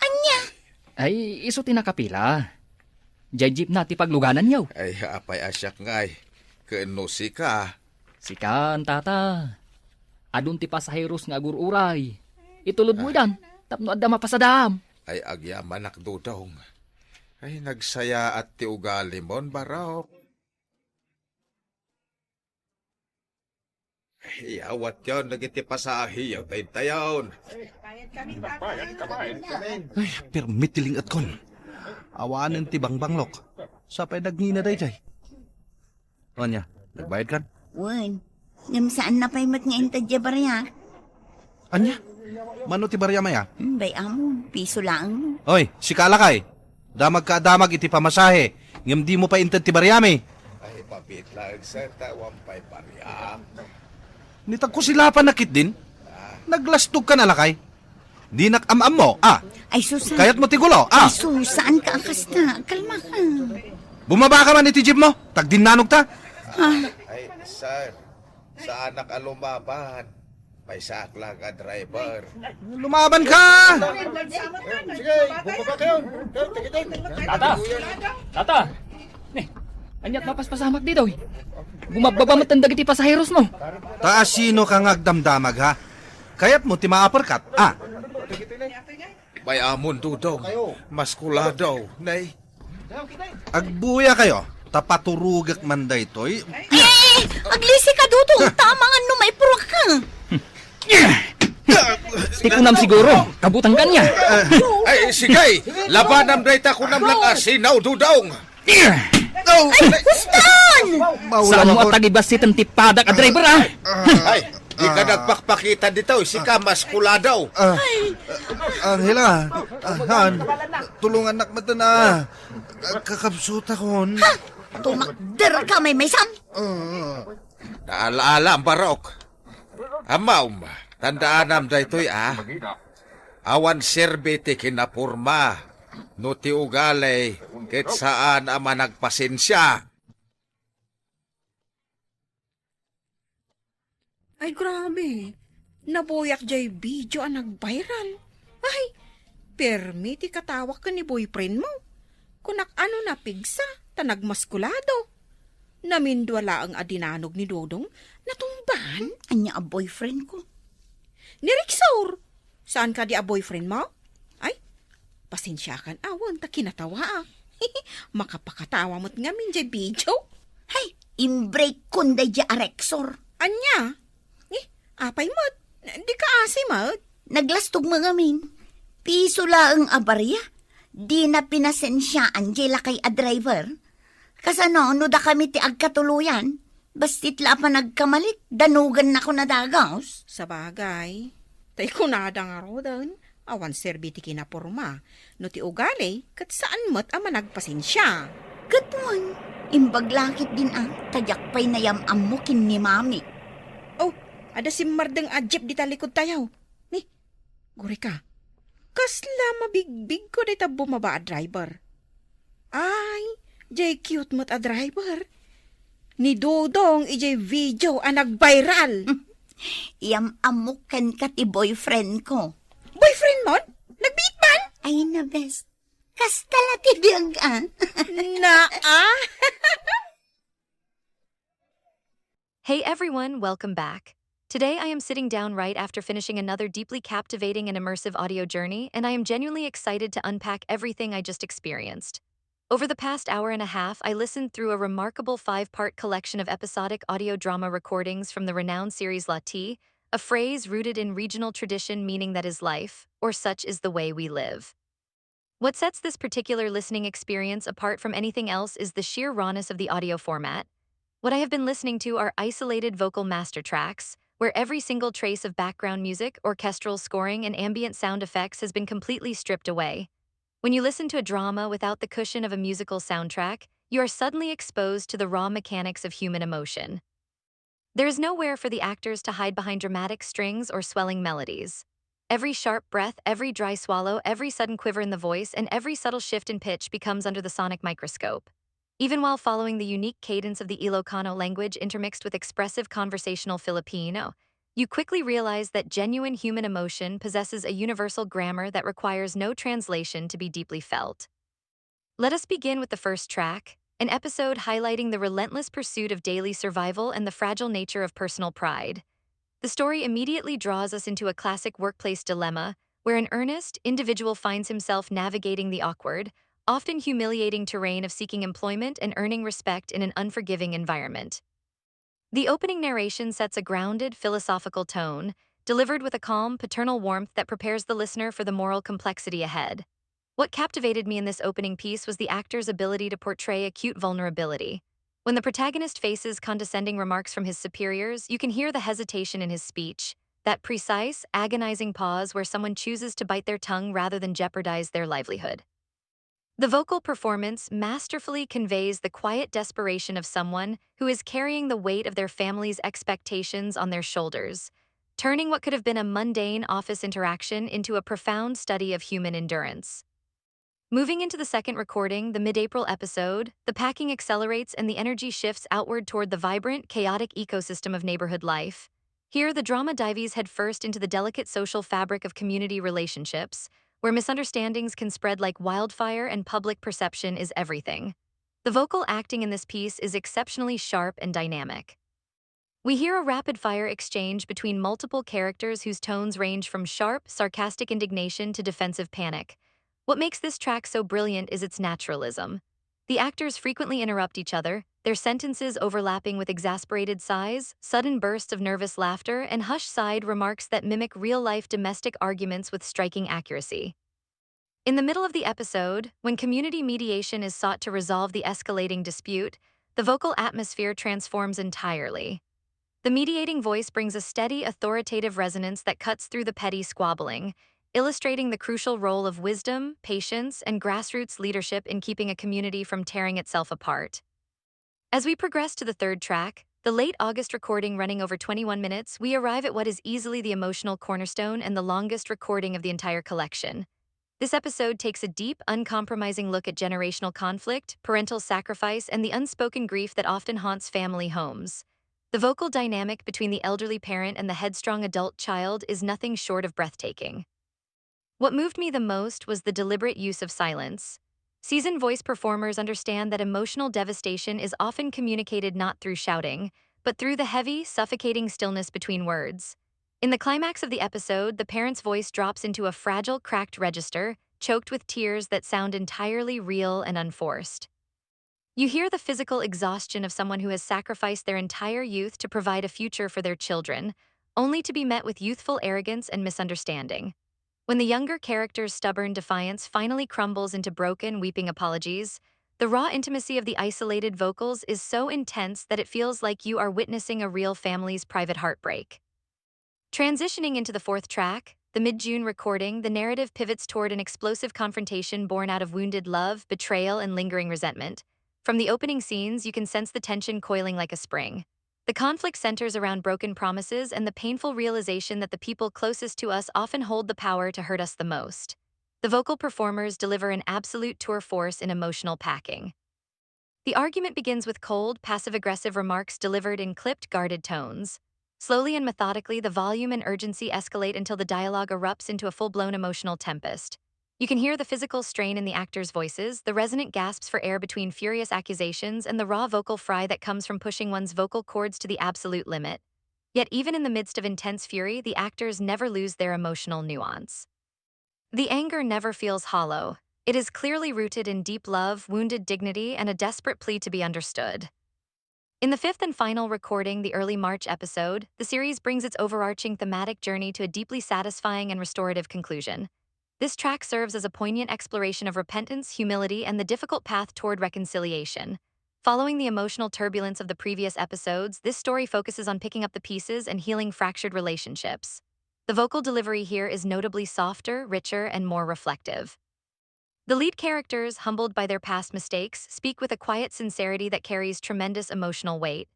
S10: Anya?
S9: Ay, iso tinakapila. Jay jeep na ti pagluganan yaw.
S8: Ay, apay asyak nga ay. Kaano si ka?
S9: Sikan, tata. Adun ti pasaheros nga agururay. Itulod mo yan. Tapno adda mapasadam.
S8: Ay, agyaman nakdudong. Ay, nagsaya at ti ugali mon, Barok. Iyawat yun, nagiti pasahiyaw tayo tayon.
S2: Ay, permit tiling at kon. Awanan ti bangbanglok. Sapay nagnina day jay. Anya, nagbayad kan?
S10: Wen, ngam saan na pa'y mat nga intadya barya?
S2: Anya, mano ti barya maya?
S10: Bay amo, piso lang.
S2: Oy, si Kalakay. Damag ka damag iti pamasahe. Ngam di mo pa intad ti baryami.
S8: Ay, papitlag sa tawampay pariya.
S2: Nitag ko sila pa nakit din. Naglastog ka na lakay. Di nakamam mo,
S10: Ay, Susan.
S2: Kayat mo tigulo,
S10: Ay, Susan ka akasta. Kalma ka.
S2: Bumaba ka man iti jeep mo. Tagdinanog ta.
S8: Ay, sir, sa anak alumaban. May saklang ka driver.
S2: Lumaban ka!
S8: Sige, bumaba kayo.
S9: Tata! Tata! Anyat mapaspasamak dito eh. Bumababa matandag iti pasaheros mo.
S2: Taas sino kang agdamdamag ha? Kayat mo ti maaperkat,
S8: May amon dudong. Maskula daw, nay.
S2: Agbuya kayo. Tapaturugak man daytoy.
S10: Aglisi ka dudong. Tama nga no, may purok ka.
S9: Tikunam siguro. Kabutang kanya.
S8: Ay, sigay. Labanam dayta kunam lang asinaw dudong.
S10: Ay, Guston!
S9: Saan mo tagibasit ang tipadak a driver
S8: Ay, di ka nagpakpakita dito. Si ka maskula daw.
S2: Angela, Han, tulungan nakmata na. Kakapsuta kon.
S10: Tumakder ka, may sam.
S8: Naalaala ang barok. Amaum, tandaan daytoy Awan serbete kinapurma. No ti ugalay, ket saan ama nagpasensya.
S5: Ay, grabe. Nabuyak jay video ang nag-viral. Ay, permiti katawak ka ni boyfriend mo. Kunak ano na pigsa, tanagmaskulado. Namindwala ang adinanog ni Dodong, natumban.
S10: Anya a boyfriend ko.
S5: Ni Rixor, saan ka di a boyfriend mo? Ay, pasensyakan awan ta kinatawa. Makapakatawa mo't ngamin jay video.
S10: Hay, imbreak kunday di Arexor.
S5: Anya? Apay mo't, di ka asi mo't.
S10: Naglastog mga min. Piso laang abarya. Di na pinasensyaan di lakay a driver. Kasano, no da kami ti agkatuluyan. Bastit la pa nagkamalik, danugan na ko na dagaws.
S5: Sa bagay, tay ko nada nga ro doon. Awan serbiti kinapurma. No ti ugali, kat saan mo't ama nagpasensya.
S10: Katwan, imbaglakit din tagyak pa'y nayamam mo kin ni mami.
S5: Oh, ada si Mardeng Adjep di talikod tayaw. Ni, guri ka. Kasla mabigbig ko dita bumaba a driver. Ay, jay cute mo't a driver. Ni Dodong ijay video ang nag-viral.
S10: Amukan ka ti boyfriend ko.
S5: Boyfriend mo? Nag-beat man?
S10: Ay na best. Kastala ti biyag
S15: Hey everyone, welcome back. Today I am sitting down right after finishing another deeply captivating and immersive audio journey, and I am genuinely excited to unpack everything I just experienced. Over the past hour and a half, I listened through a remarkable 5-part collection of episodic audio drama recordings from the renowned series Lati, a phrase rooted in regional tradition meaning that is life, or such is the way we live. What sets this particular listening experience apart from anything else is the sheer rawness of the audio format. What I have been listening to are isolated vocal master tracks, where every single trace of background music, orchestral scoring, and ambient sound effects has been completely stripped away. When you listen to a drama without the cushion of a musical soundtrack, you are suddenly exposed to the raw mechanics of human emotion. There is nowhere for the actors to hide behind dramatic strings or swelling melodies. Every sharp breath, every dry swallow, every sudden quiver in the voice, and every subtle shift in pitch becomes under the sonic microscope. Even while following the unique cadence of the Ilocano language intermixed with expressive conversational Filipino, you quickly realize that genuine human emotion possesses a universal grammar that requires no translation to be deeply felt. Let us begin with the first track, an episode highlighting the relentless pursuit of daily survival and the fragile nature of personal pride. The story immediately draws us into a classic workplace dilemma, where an earnest individual finds himself navigating the awkward, often humiliating terrain of seeking employment and earning respect in an unforgiving environment. The opening narration sets a grounded, philosophical tone, delivered with a calm, paternal warmth that prepares the listener for the moral complexity ahead. What captivated me in this opening piece was the actor's ability to portray acute vulnerability. When the protagonist faces condescending remarks from his superiors, you can hear the hesitation in his speech, that precise, agonizing pause where someone chooses to bite their tongue rather than jeopardize their livelihood. The vocal performance masterfully conveys the quiet desperation of someone who is carrying the weight of their family's expectations on their shoulders, turning what could have been a mundane office interaction into a profound study of human endurance. Moving into the second recording, the mid-April episode, the packing accelerates and the energy shifts outward toward the vibrant, chaotic ecosystem of neighborhood life. Here, the drama dives headfirst into the delicate social fabric of community relationships, where misunderstandings can spread like wildfire and public perception is everything. The vocal acting in this piece is exceptionally sharp and dynamic. We hear a rapid-fire exchange between multiple characters whose tones range from sharp, sarcastic indignation to defensive panic. What makes this track so brilliant is its naturalism. The actors frequently interrupt each other, their sentences overlapping with exasperated sighs, sudden bursts of nervous laughter, and hushed-side remarks that mimic real-life domestic arguments with striking accuracy. In the middle of the episode, when community mediation is sought to resolve the escalating dispute, the vocal atmosphere transforms entirely. The mediating voice brings a steady, authoritative resonance that cuts through the petty squabbling, illustrating the crucial role of wisdom, patience, and grassroots leadership in keeping a community from tearing itself apart. As we progress to the third track, the late August recording running over 21 minutes, we arrive at what is easily the emotional cornerstone and the longest recording of the entire collection. This episode takes a deep, uncompromising look at generational conflict, parental sacrifice, and the unspoken grief that often haunts family homes. The vocal dynamic between the elderly parent and the headstrong adult child is nothing short of breathtaking. What moved me the most was the deliberate use of silence. Seasoned voice performers understand that emotional devastation is often communicated not through shouting, but through the heavy, suffocating stillness between words. In the climax of the episode, the parent's voice drops into a fragile, cracked register, choked with tears that sound entirely real and unforced. You hear the physical exhaustion of someone who has sacrificed their entire youth to provide a future for their children, only to be met with youthful arrogance and misunderstanding. When the younger character's stubborn defiance finally crumbles into broken, weeping apologies, the raw intimacy of the isolated vocals is so intense that it feels like you are witnessing a real family's private heartbreak. Transitioning into the fourth track, the mid-June recording, the narrative pivots toward an explosive confrontation born out of wounded love, betrayal, and lingering resentment. From the opening scenes, you can sense the tension coiling like a spring. The conflict centers around broken promises and the painful realization that the people closest to us often hold the power to hurt us the most. The vocal performers deliver an absolute tour force in emotional packing. The argument begins with cold, passive-aggressive remarks delivered in clipped, guarded tones. Slowly and methodically, the volume and urgency escalate until the dialogue erupts into a full-blown emotional tempest. You can hear the physical strain in the actors' voices, the resonant gasps for air between furious accusations, and the raw vocal fry that comes from pushing one's vocal cords to the absolute limit. Yet even in the midst of intense fury, the actors never lose their emotional nuance. The anger never feels hollow. It is clearly rooted in deep love, wounded dignity, and a desperate plea to be understood. In the fifth and final recording, the early March episode, the series brings its overarching thematic journey to a deeply satisfying and restorative conclusion. This track serves as a poignant exploration of repentance, humility, and the difficult path toward reconciliation. Following the emotional turbulence of the previous episodes, this story focuses on picking up the pieces and healing fractured relationships. The vocal delivery here is notably softer, richer, and more reflective. The lead characters, humbled by their past mistakes, speak with a quiet sincerity that carries tremendous emotional weight.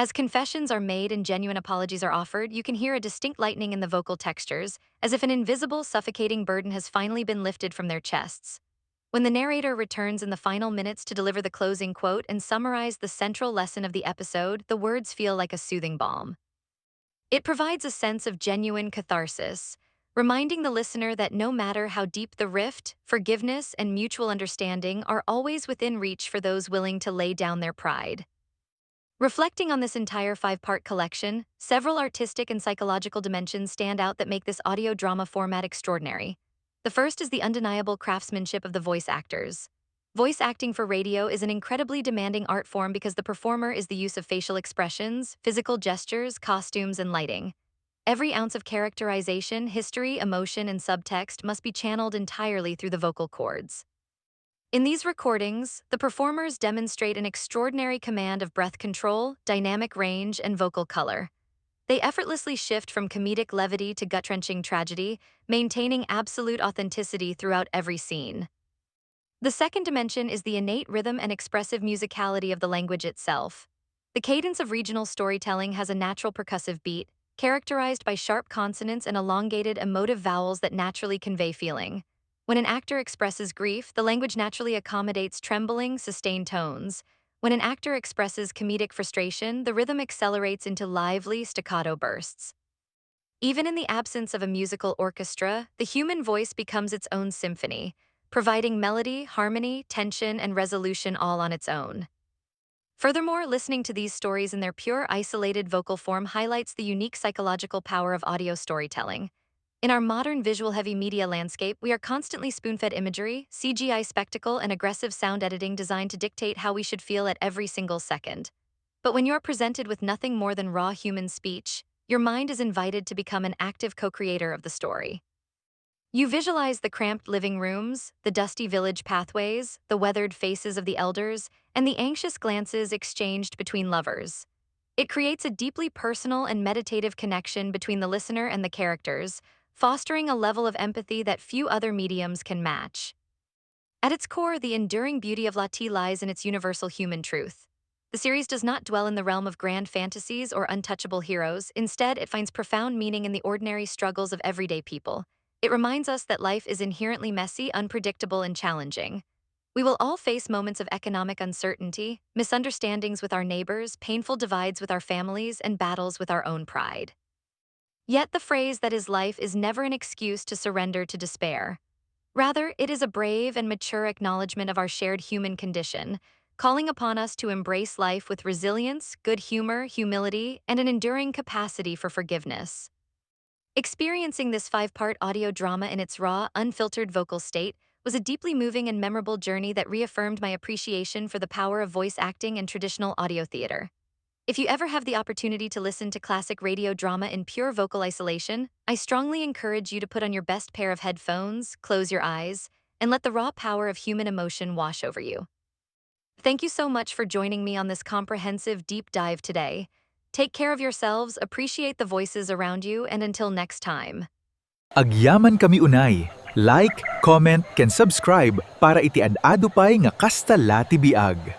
S15: As confessions are made and genuine apologies are offered, you can hear a distinct lightening in the vocal textures, as if an invisible, suffocating burden has finally been lifted from their chests. When the narrator returns in the final minutes to deliver the closing quote and summarize the central lesson of the episode, the words feel like a soothing balm. It provides a sense of genuine catharsis, reminding the listener that no matter how deep the rift, forgiveness and mutual understanding are always within reach for those willing to lay down their pride. Reflecting on this entire 5-part collection, several artistic and psychological dimensions stand out that make this audio drama format extraordinary. The first is the undeniable craftsmanship of the voice actors. Voice acting for radio is an incredibly demanding art form because the performer is the use of facial expressions, physical gestures, costumes, and lighting. Every ounce of characterization, history, emotion, and subtext must be channeled entirely through the vocal cords. In these recordings, the performers demonstrate an extraordinary command of breath control, dynamic range, and vocal color. They effortlessly shift from comedic levity to gut-wrenching tragedy, maintaining absolute authenticity throughout every scene. The second dimension is the innate rhythm and expressive musicality of the language itself. The cadence of regional storytelling has a natural percussive beat, characterized by sharp consonants and elongated emotive vowels that naturally convey feeling. When an actor expresses grief, the language naturally accommodates trembling, sustained tones. When an actor expresses comedic frustration, the rhythm accelerates into lively, staccato bursts. Even in the absence of a musical orchestra, the human voice becomes its own symphony, providing melody, harmony, tension, and resolution all on its own. Furthermore, listening to these stories in their pure, isolated vocal form highlights the unique psychological power of audio storytelling. In our modern visual-heavy media landscape, we are constantly spoon-fed imagery, CGI spectacle, and aggressive sound editing designed to dictate how we should feel at every single second. But when you're presented with nothing more than raw human speech, your mind is invited to become an active co-creator of the story. You visualize the cramped living rooms, the dusty village pathways, the weathered faces of the elders, and the anxious glances exchanged between lovers. It creates a deeply personal and meditative connection between the listener and the characters, fostering a level of empathy that few other mediums can match. At its core, the enduring beauty of Lati lies in its universal human truth. The series does not dwell in the realm of grand fantasies or untouchable heroes. Instead, it finds profound meaning in the ordinary struggles of everyday people. It reminds us that life is inherently messy, unpredictable, and challenging. We will all face moments of economic uncertainty, misunderstandings with our neighbors, painful divides with our families, and battles with our own pride. Yet the phrase "that is life" is never an excuse to surrender to despair. Rather, it is a brave and mature acknowledgement of our shared human condition, calling upon us to embrace life with resilience, good humor, humility, and an enduring capacity for forgiveness. Experiencing this 5-part audio drama in its raw, unfiltered vocal state was a deeply moving and memorable journey that reaffirmed my appreciation for the power of voice acting and traditional audio theater. If you ever have the opportunity to listen to classic radio drama in pure vocal isolation, I strongly encourage you to put on your best pair of headphones, close your eyes, and let the raw power of human emotion wash over you. Thank you so much for joining me on this comprehensive deep dive today. Take care of yourselves, appreciate the voices around you, and until next time.
S1: Agyaman kami unay. Like, comment, ken subscribe para iti ad-ado pay nga kasta Lati Biag.